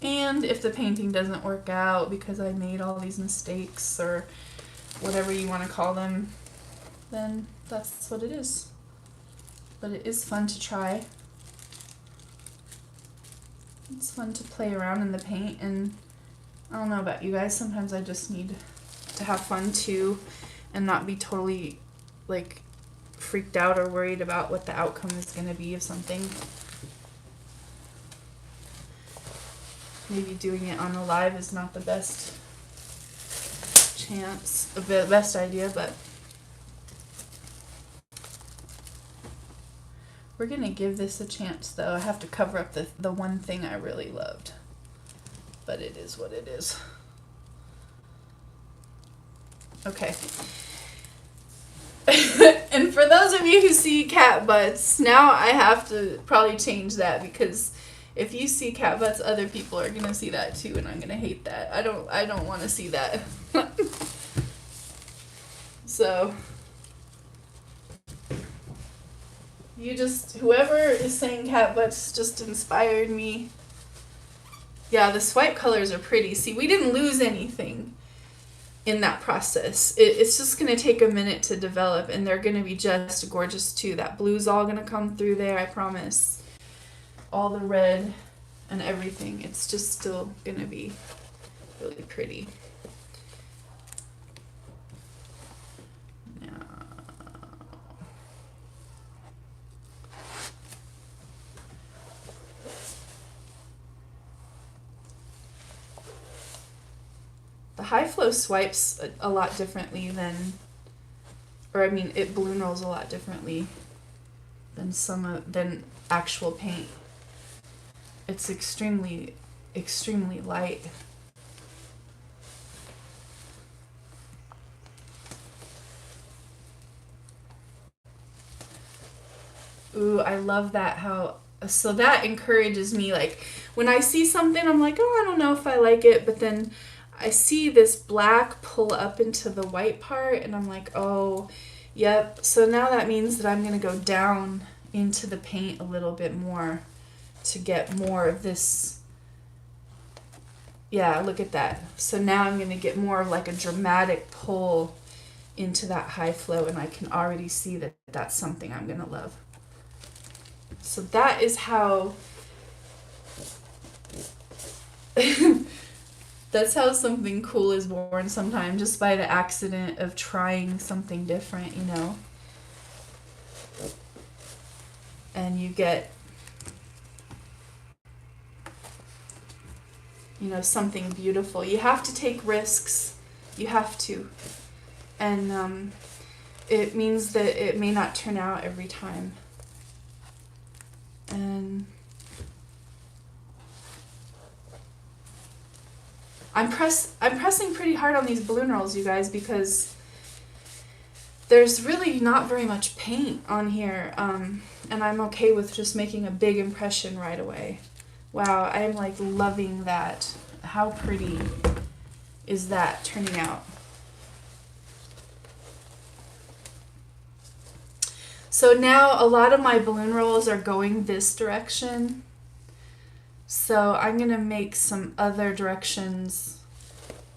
And if the painting doesn't work out because I made all these mistakes or whatever you want to call them, then that's what it is. But it is fun to try. It's fun to play around in the paint, and I don't know about you guys, sometimes I just need to have fun too and not be totally like freaked out or worried about what the outcome is going to be of something. Maybe doing it on a live is not the best chance, the best idea, but we're gonna give this a chance though. I have to cover up the one thing I really loved, but it is what it is. Okay. And for those of you who see cat butts, now I have to probably change that, because if you see cat butts, other people are gonna see that too, and I'm gonna hate that. I don't want to see that. So whoever is saying cat butts just inspired me. Yeah, the swipe colors are pretty. See, we didn't lose anything in that process. It's just gonna take a minute to develop, and they're gonna be just gorgeous too. That blue's all gonna come through there, I promise. All the red and everything, it's just still gonna be really pretty. Now, the high flow swipes a lot differently than, or I mean, it balloon rolls a lot differently than actual paint. It's extremely, extremely light. Ooh, I love that, so that encourages me. Like, when I see something, I'm like, oh, I don't know if I like it, but then I see this black pull up into the white part, and I'm like, oh, yep. So now that means that I'm going to go down into the paint a little bit more to get more of this. Yeah, look at that. So now I'm going to get more of like a dramatic pull into that high flow, and I can already see that that's something I'm going to love. So that is how that's how something cool is born sometimes, just by the accident of trying something different, you know. And you get, you know, something beautiful. You have to take risks. You have to. And it means that it may not turn out every time. And I'm pressing pretty hard on these balloon rolls, you guys, because there's really not very much paint on here, and I'm okay with just making a big impression right away. Wow, I'm like loving that. How pretty is that turning out? So now a lot of my balloon rolls are going this direction. So I'm going to make some other directions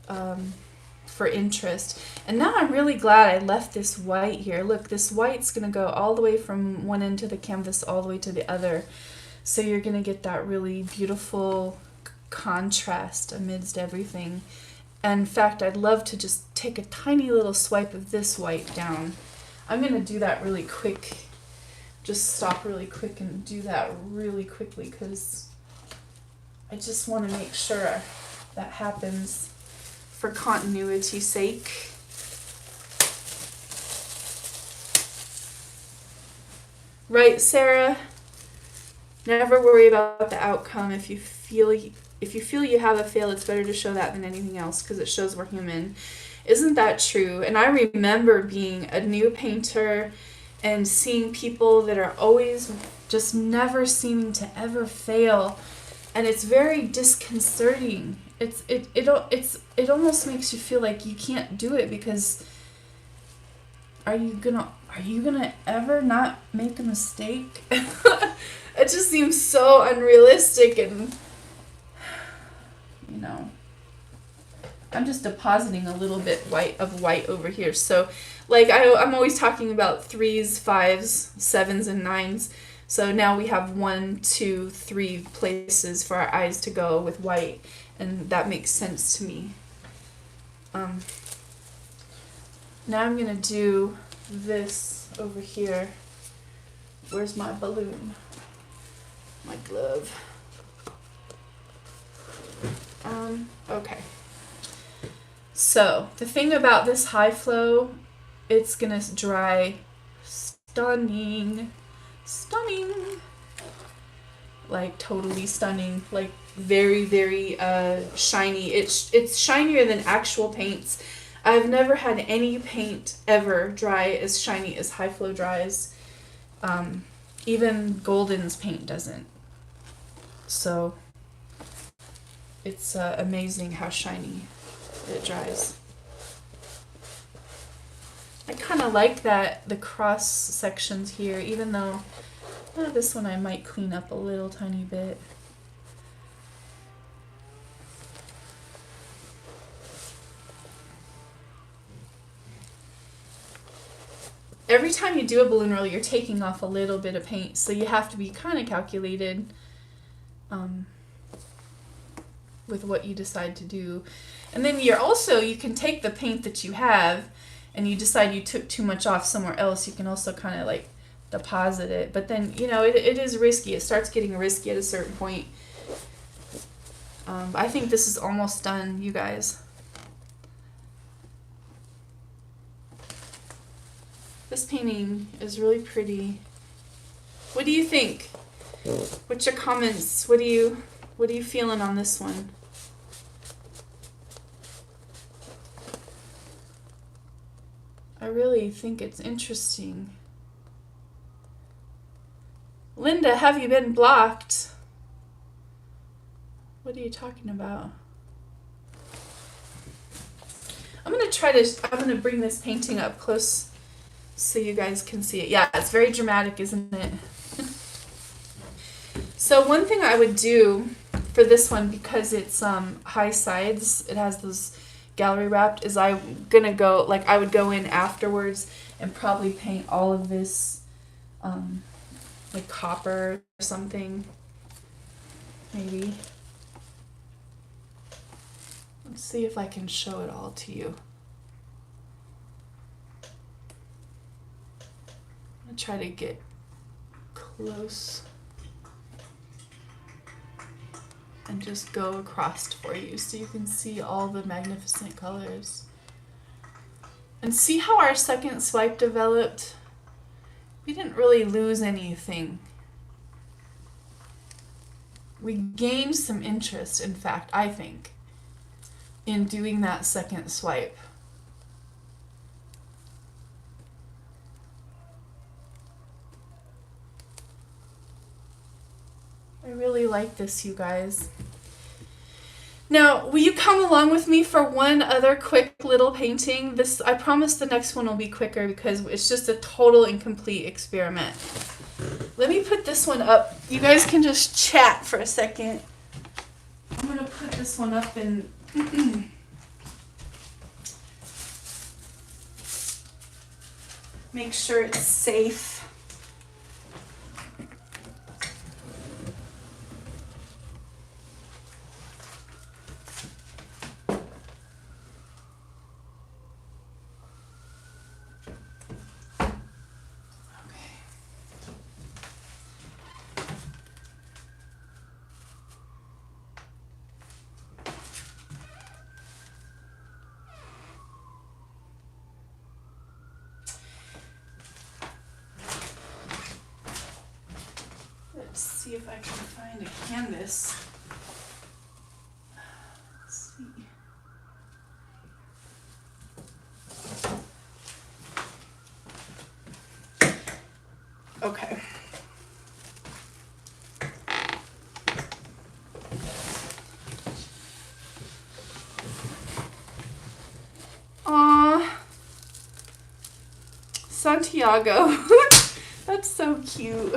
for interest. And now I'm really glad I left this white here. Look, this white's going to go all the way from one end of the canvas all the way to the other. So you're going to get that really beautiful contrast amidst everything. And in fact, I'd love to just take a tiny little swipe of this white down. I'm going to do that really quick. Just stop really quick and do that really quickly, because I just want to make sure that happens for continuity's sake. Right, Sarah? Never worry about the outcome. If you feel you have a fail, it's better to show that than anything else, because it shows we're human. Isn't that true? And I remember being a new painter and seeing people that are always just never seeming to ever fail, and it's very disconcerting. It almost makes you feel like you can't do it, because are you gonna ever not make a mistake? It just seems so unrealistic, and you know, I'm just depositing a little bit of white over here. So like I'm always talking about 3s, 5s, 7s, and 9s. So now we have 1, 2, 3 places for our eyes to go with white, and that makes sense to me. Now I'm gonna do this over here. Where's my balloon? My glove. Okay. So the thing about this high flow, it's gonna dry stunning, like totally stunning, like very, very shiny. It's shinier than actual paints. I've never had any paint ever dry as shiny as high flow dries. Even Golden's paint doesn't. So it's amazing how shiny it dries. I kind of like that, the cross sections here, even though this one I might clean up a little tiny bit. Every time you do a balloon roll, you're taking off a little bit of paint, so you have to be kind of calculated with what you decide to do. And then you can take the paint that you have, and you decide you took too much off somewhere else, you can also kind of like deposit it. But then, you know, it is risky. It starts getting risky at a certain point. I think this is almost done, you guys. This painting is really pretty. What do you think? What's your comments? What are you feeling on this one? I really think it's interesting. Linda, have you been blocked? What are you talking about? I'm gonna bring this painting up close so you guys can see it. Yeah, it's very dramatic, isn't it? So one thing I would do for this one, because it's high sides, it has those gallery wrapped, is I would go in afterwards and probably paint all of this like copper or something, maybe. Let's see if I can show it all to you. I'm gonna try to get close and just go across for you so you can see all the magnificent colors. And see how our second swipe developed? We didn't really lose anything. We gained some interest, in fact, I think, in doing that second swipe. I really like this, you guys. Now, will you come along with me for one other quick little painting? I promise the next one will be quicker because it's just a total incomplete experiment. Let me put this one up. You guys can just chat for a second. I'm going to put this one up and make sure it's safe. See if I can find a canvas. Let's see. Santiago. That's so cute.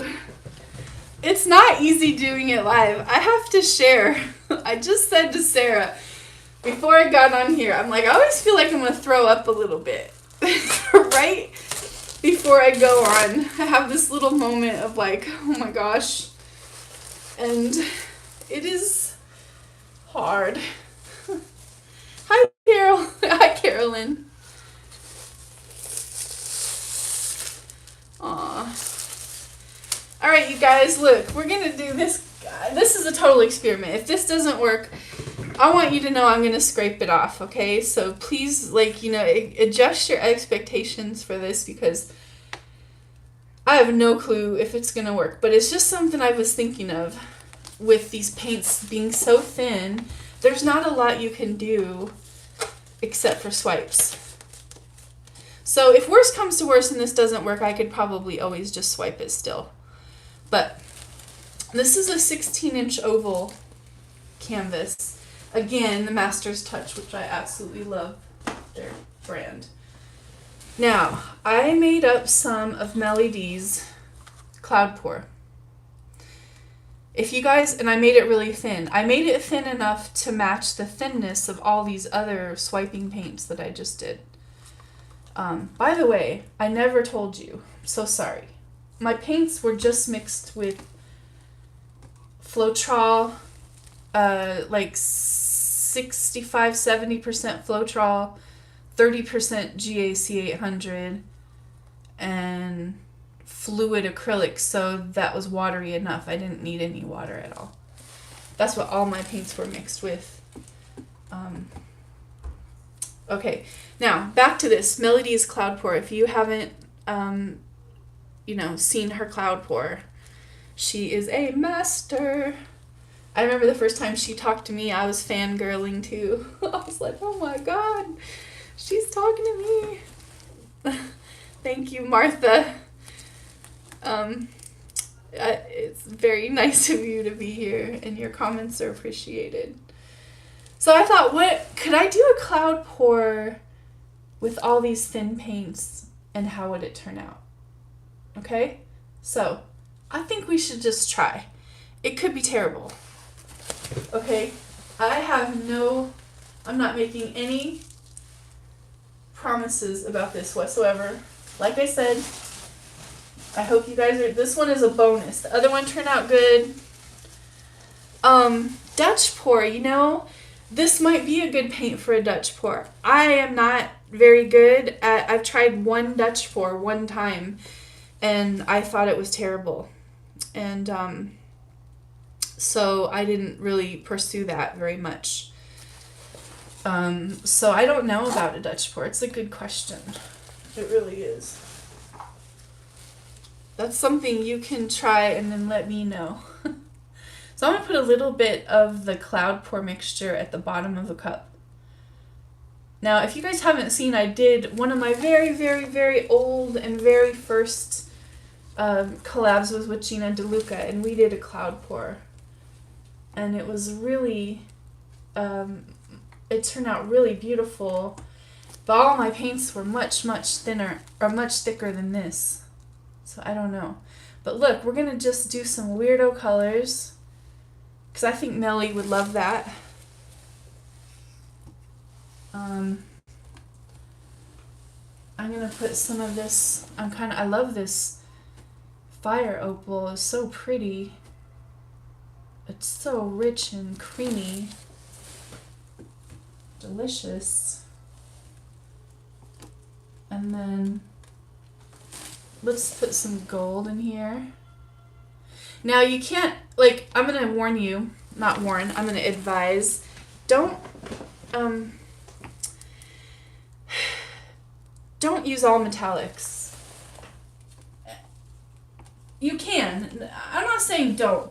It's not easy doing it live. I have to share. I just said to Sarah before I got on here, I'm like, I always feel like I'm going to throw up a little bit. Right before I go on, I have this little moment of like, oh my gosh. And it is hard. Hi, Carol. Hi, Carolyn. Aw. All right, you guys, look, we're going to do this. This is a total experiment. If this doesn't work, I want you to know I'm going to scrape it off, okay? So please, like, you know, adjust your expectations for this because I have no clue if it's going to work. But it's just something I was thinking of with these paints being so thin. There's not a lot you can do except for swipes. So if worst comes to worst and this doesn't work, I could probably always just swipe it still. But this is a 16-inch oval canvas. Again, the Master's Touch, which I absolutely love their brand. Now, I made up some of MelyD's Cloud Pour. If you guys, and I made it really thin. I made it thin enough to match the thinness of all these other swiping paints that I just did. By the way, I never told you. I'm so sorry. My paints were just mixed with Floetrol, like 65-70% Floetrol, 30% GAC 800, and fluid acrylic, so that was watery enough. I didn't need any water at all. That's what all my paints were mixed with. Okay, now back to this. MelyD's Cloud Pour. If you haven't, you know, seen her Cloud Pour, she is a master. I remember the first time she talked to me, I was fangirling too. I was like, oh my god, she's talking to me. Thank you, Martha. It's very nice of you to be here, and your comments are appreciated. So I thought, what could I do a Cloud Pour with all these thin paints, and how would it turn out? Okay, so I think we should just try. It could be terrible. Okay, I'm not making any promises about this whatsoever. Like I said, I hope you guys this one is a bonus. The other one turned out good. Dutch pour, you know, this might be a good paint for a Dutch pour. I am not very good at, I've tried one Dutch pour one time, and I thought it was terrible. And, so I didn't really pursue that very much. So I don't know about a Dutch pour. It's a good question. It really is. That's something you can try and then let me know. So I'm going to put a little bit of the Cloud Pour mixture at the bottom of the cup. Now, if you guys haven't seen, I did one of my very, very, very old and very first collabs was with Gina DeLuca, and we did a Cloud Pour. And it was really, it turned out really beautiful. But all my paints were much, much thinner, or much thicker than this. So I don't know. But look, we're going to just do some weirdo colors, because I think Melly would love that. I'm going to put some of this, I love this fire opal. It's so pretty. It's so rich and creamy. Delicious. And then let's put some gold in here. Now you can't, like, I'm going to warn you, not warn, I'm going to advise, don't use all metallics. You can. I'm not saying don't.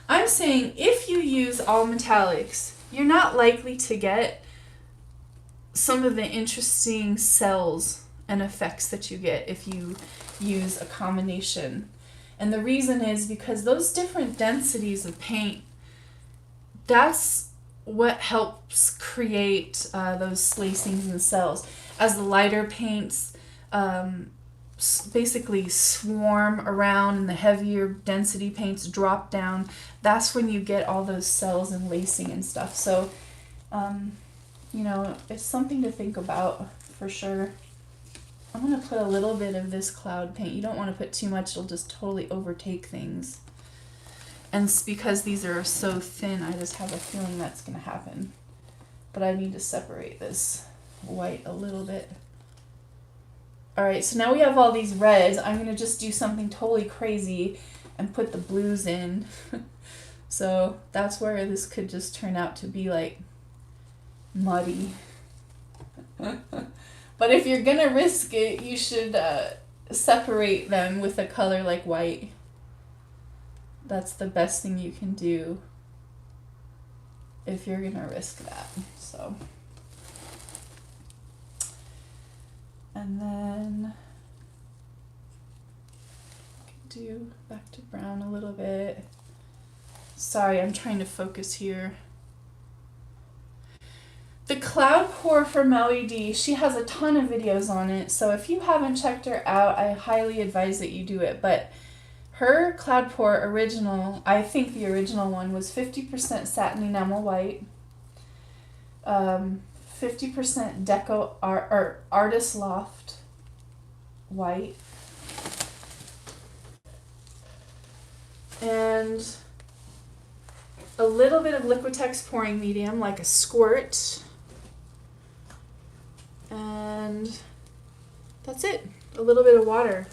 I'm saying if you use all metallics, you're not likely to get some of the interesting cells and effects that you get if you use a combination. And the reason is because those different densities of paint, that's what helps create those slacings and cells. As the lighter paints basically swarm around and the heavier density paints drop down, that's when you get all those cells and lacing and stuff. So, you know, it's something to think about for sure. I'm going to put a little bit of this cloud paint. You don't want to put too much, it'll just totally overtake things. And because these are so thin, I just have a feeling that's going to happen. But I need to separate this white a little bit. Alright, so now we have all these reds. I'm going to just do something totally crazy and put the blues in. So that's where this could just turn out to be like muddy. But if you're going to risk it, you should separate them with a color like white. That's the best thing you can do if you're going to risk that. So, and then do back to brown a little bit. Sorry, I'm trying to focus here. The cloud pour for MelyD, she has a ton of videos on it, so if you haven't checked her out, I highly advise that you do it. But her cloud pour original, I think the original one was 50% satin enamel white, 50% deco or artist loft white, and a little bit of Liquitex pouring medium, like a squirt, and that's it. A little bit of water.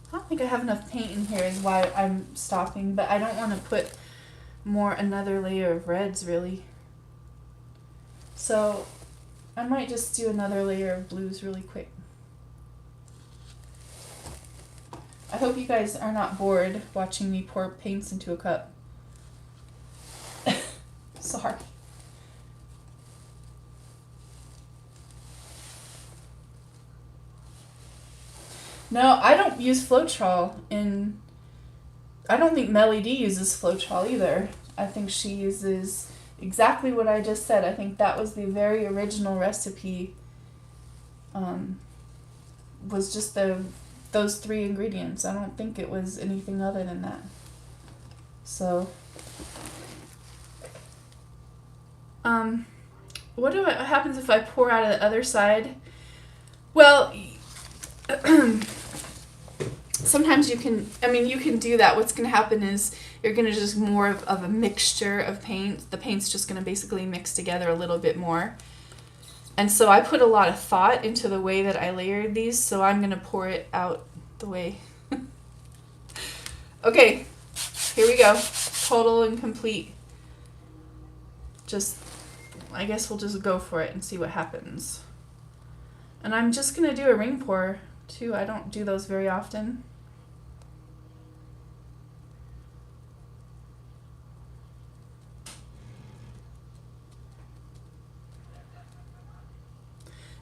I don't think I have enough paint in here is why I'm stopping, but I don't want to put another layer of reds really. So I might just do another layer of blues really quick. I hope you guys are not bored watching me pour paints into a cup. Sorry. No, I don't use Floetrol in... I don't think MelyD uses Floetrol either. I think she uses exactly what I just said. I think that was the very original recipe. Was just those 3 ingredients. I don't think it was anything other than that. So, what happens if I pour out of the other side? Well, sometimes you can do that. What's going to happen is you're going to just more of a mixture of paint. The paint's just going to basically mix together a little bit more. And so I put a lot of thought into the way that I layered these, so I'm going to pour it out the way. Okay, here we go. Total and complete. I guess we'll just go for it and see what happens. And I'm just going to do a ring pour too. I don't do those very often.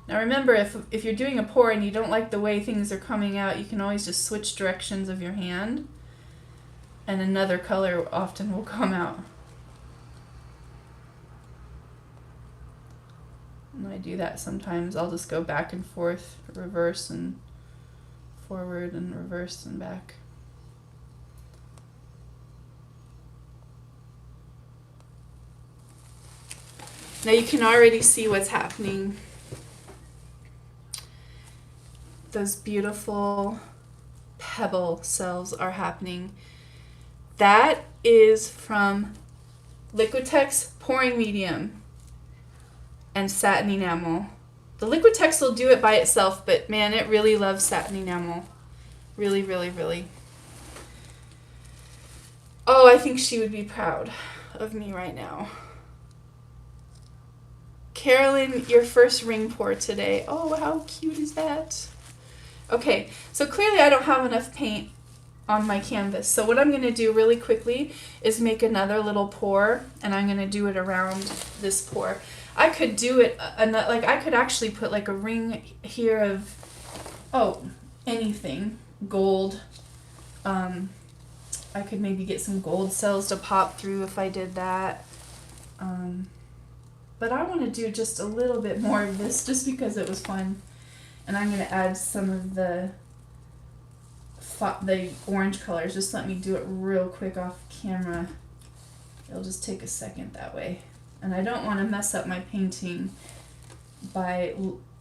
Now remember, if you're doing a pour and you don't like the way things are coming out, you can always just switch directions of your hand and another color often will come out. And I do that sometimes. I'll just go back and forth, reverse and forward and reverse and back. Now you can already see what's happening. Those beautiful pebble cells are happening. That is from Liquitex pouring medium and satin enamel. The Liquitex will do it by itself, but man, it really loves satin enamel. Really, really, really. Oh, I think she would be proud of me right now. Carolyn, your first ring pour today. Oh, how cute is that? Okay, so clearly I don't have enough paint on my canvas. So what I'm going to do really quickly is make another little pour, and I'm going to do it around this pour. I could do it, like I could actually put like a ring here of, anything, gold, I could maybe get some gold cells to pop through if I did that. But I want to do just a little bit more of this just because it was fun. And I'm going to add some of the orange colors. Just let me do it real quick off camera. It'll just take a second that way. And I don't want to mess up my painting by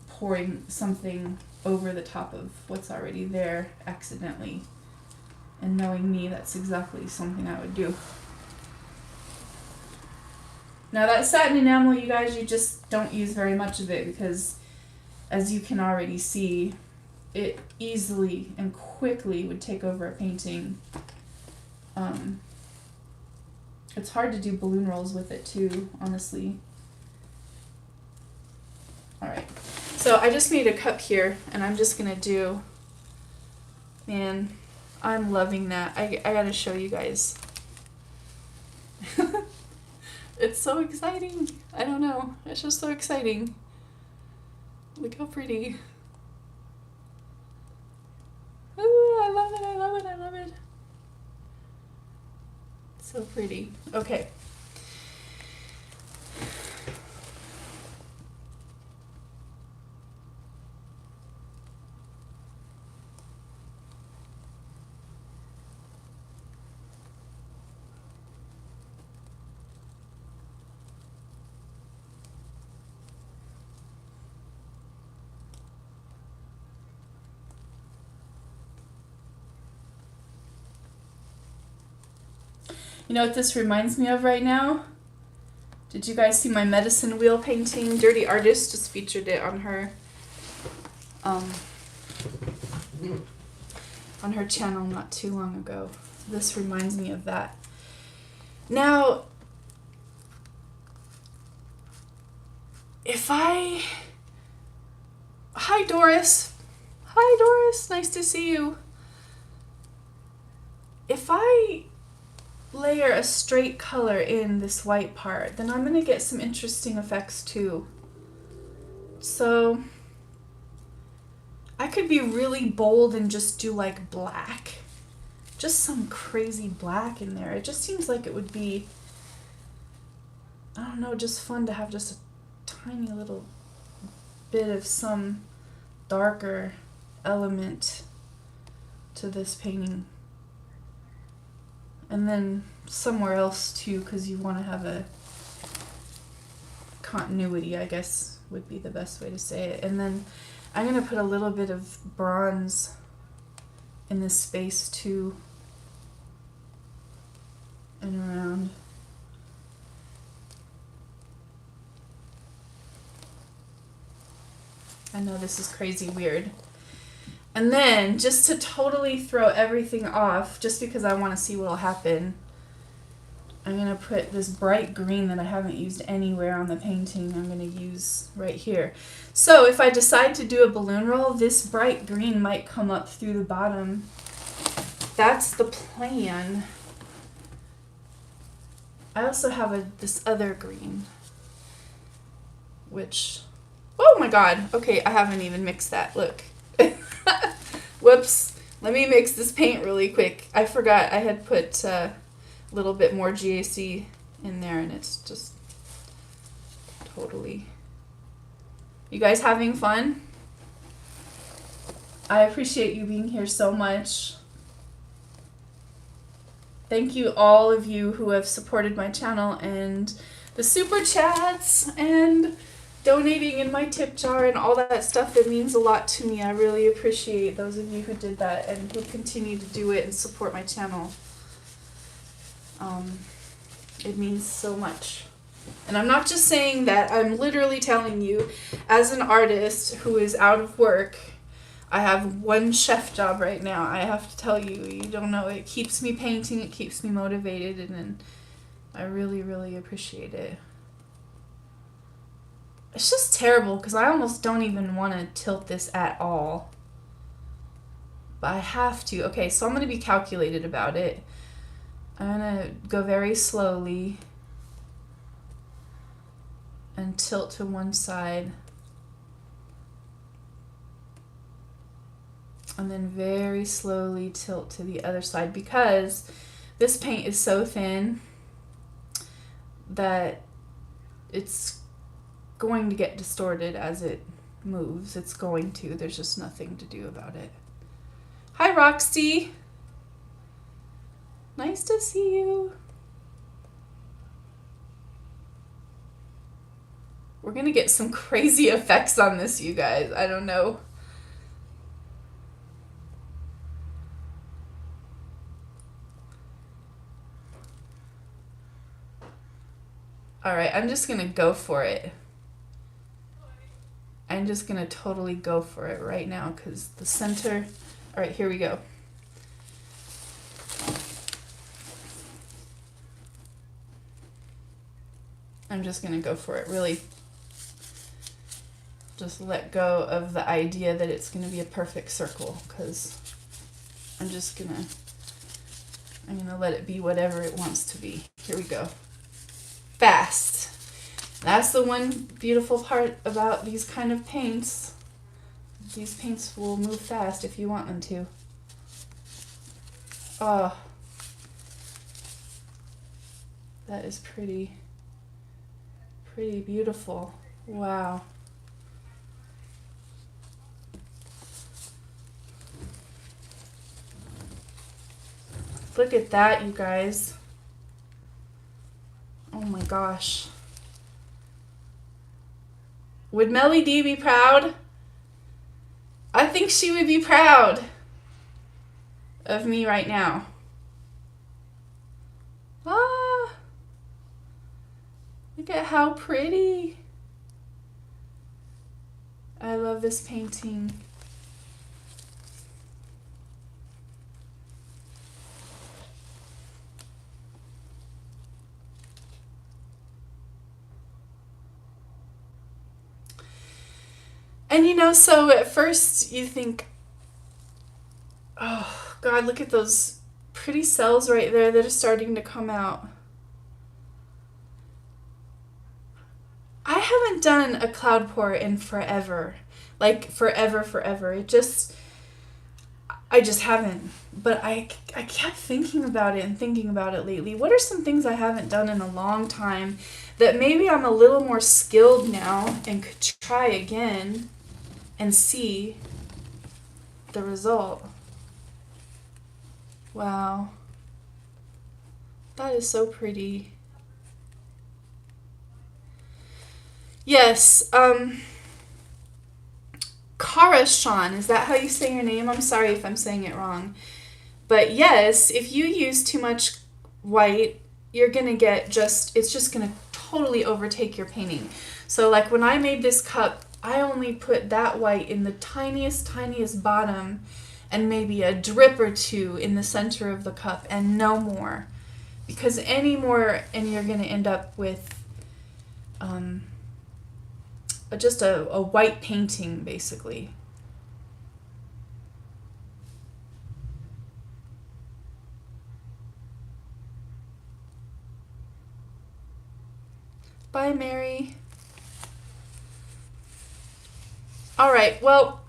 pouring something over the top of what's already there accidentally. And knowing me, that's exactly something I would do. Now that satin enamel, you guys, you just don't use very much of it because, as you can already see, it easily and quickly would take over a painting. It's hard to do balloon rolls with it too, honestly. Alright, so I just made a cup here, and I'm just going to do, man, I'm loving that. I gotta show you guys. It's so exciting. I don't know. It's just so exciting. Look how pretty. Ooh, I love it, I love it, I love it. So pretty. Okay. You know what this reminds me of right now? Did you guys see my medicine wheel painting? Dirty Artist just featured it on her channel not too long ago. This reminds me of that. Now, hi Doris. Hi Doris, nice to see you. If I layer a straight color in this white part, then I'm going to get some interesting effects too. So I could be really bold and just do like black. Just some crazy black in there. It just seems like it would be, I don't know, just fun to have just a tiny little bit of some darker element to this painting. And then somewhere else too, because you want to have a continuity, I guess would be the best way to say it. And then I'm going to put a little bit of bronze in this space too, and around. I know this is crazy weird. And then, just to totally throw everything off, just because I want to see what will happen, I'm going to put this bright green that I haven't used anywhere on the painting, I'm going to use right here. So if I decide to do a balloon roll, this bright green might come up through the bottom. That's the plan. I also have this other green, which, oh my god, okay, I haven't even mixed that, look. Whoops, let me mix this paint really quick. I forgot I had put a little bit more GAC in there, and it's just totally... You guys having fun? I appreciate you being here so much. Thank you all of you who have supported my channel and the super chats and donating in my tip jar and all that stuff. It means a lot to me. I really appreciate those of you who did that and who continue to do it and support my channel. It means so much. And I'm not just saying that, I'm literally telling you, as an artist who is out of work, I have one chef job right now. I have to tell you, you don't know, it keeps me painting, it keeps me motivated, and then I really, really appreciate it. It's just terrible because I almost don't even want to tilt this at all. But I have to. Okay, so I'm going to be calculated about it. I'm going to go very slowly and tilt to one side. And then very slowly tilt to the other side because This paint is so thin that it's going to get distorted as it moves. It's going to. There's just nothing to do about it. Hi, Roxy. Nice to see you. We're going to get some crazy effects on this, you guys. I don't know. All right, I'm just going to go for it. I'm just going to totally go for it right now because the center... All right, here we go. I'm just going to go for it. Really just let go of the idea that it's going to be a perfect circle because I'm going to let it be whatever it wants to be. Here we go. Fast. That's the one beautiful part about these kind of paints. These paints will move fast if you want them to. Oh, that is pretty beautiful. Wow. Look at that, you guys. Oh my gosh. Would MelyD be proud? I think she would be proud of me right now. Ah, look at how pretty. I love this painting. And you know, so at first you think, oh God, look at those pretty cells right there that are starting to come out. I haven't done a cloud pour in forever. Like forever. I just haven't. But I kept thinking about it and thinking about it lately. What are some things I haven't done in a long time that maybe I'm a little more skilled now and could try again and see the result? Wow. That is so pretty. Yes, Kara Sean, is that how you say your name? I'm sorry if I'm saying it wrong. But yes, if you use too much white, you're going to get it's just going to totally overtake your painting. So like when I made this cup, I only put that white in the tiniest bottom and maybe a drip or two in the center of the cup and no more. Because any more and you're going to end up with just a white painting, basically. Bye, Mary. All right, well,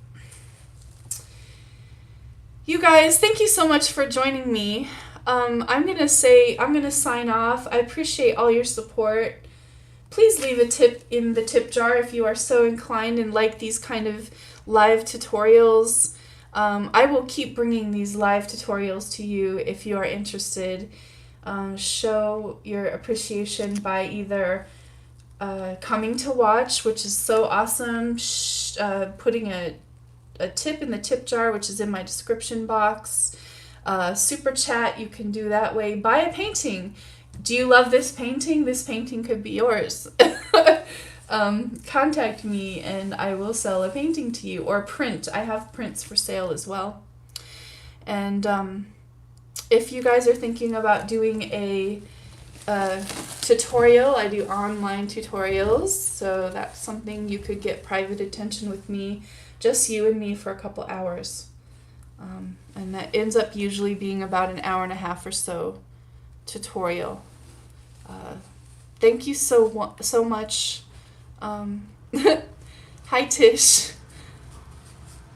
you guys, thank you so much for joining me. I'm going to sign off. I appreciate all your support. Please leave a tip in the tip jar if you are so inclined and like these kind of live tutorials. I will keep bringing these live tutorials to you if you are interested. Show your appreciation by either coming to watch, which is so awesome, putting a tip in the tip jar, which is in my description box. Super chat, you can do that way. Buy a painting. Do you love this painting? This painting could be yours. Contact me and I will sell a painting to you, or print. I have prints for sale as well. And if you guys are thinking about doing a tutorial, I do online tutorials, so that's something you could get private attention with me, just you and me for a couple hours. And that ends up usually being about an hour and a half or so tutorial. Thank you so much. Hi, Tish.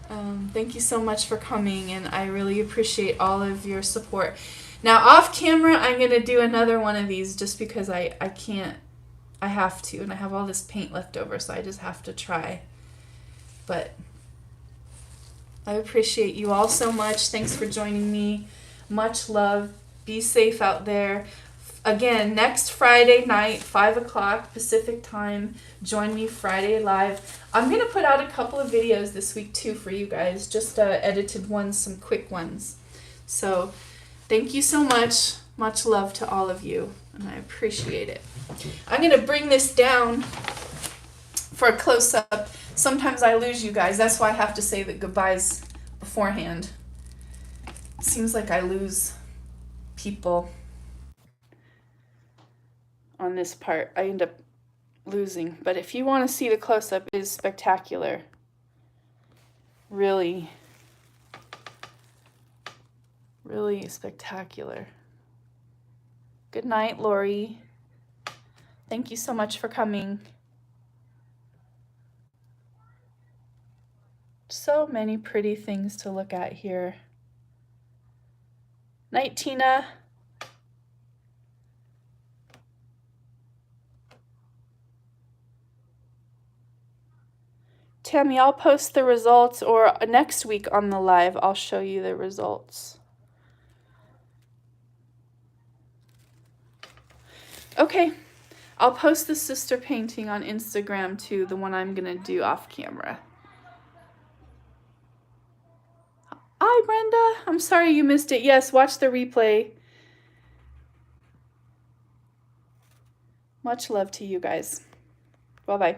Thank you so much for coming, and I really appreciate all of your support. Now off camera, I'm going to do another one of these just because I can't, I have to, and I have all this paint left over, so I just have to try. But I appreciate you all so much. Thanks for joining me. Much love. Be safe out there. Again, next Friday night, 5 o'clock Pacific time. Join me Friday live. I'm going to put out a couple of videos this week too for you guys. Just edited ones, some quick ones. So thank you so much. Much love to all of you. And I appreciate it. I'm going to bring this down for a close-up. Sometimes I lose you guys. That's why I have to say the goodbyes beforehand. It seems like I lose people on this part. I end up losing. But if you want to see the close-up, it is spectacular. Really, really spectacular. Good night, Lori. Thank you so much for coming. So many pretty things to look at here. Night, Tina. Tammy, I'll post the results, or next week on the live, I'll show you the results. Okay, I'll post the sister painting on Instagram too, the one I'm gonna do off camera. Hi, Brenda. I'm sorry you missed it. Yes, watch the replay. Much love to you guys. Bye-bye.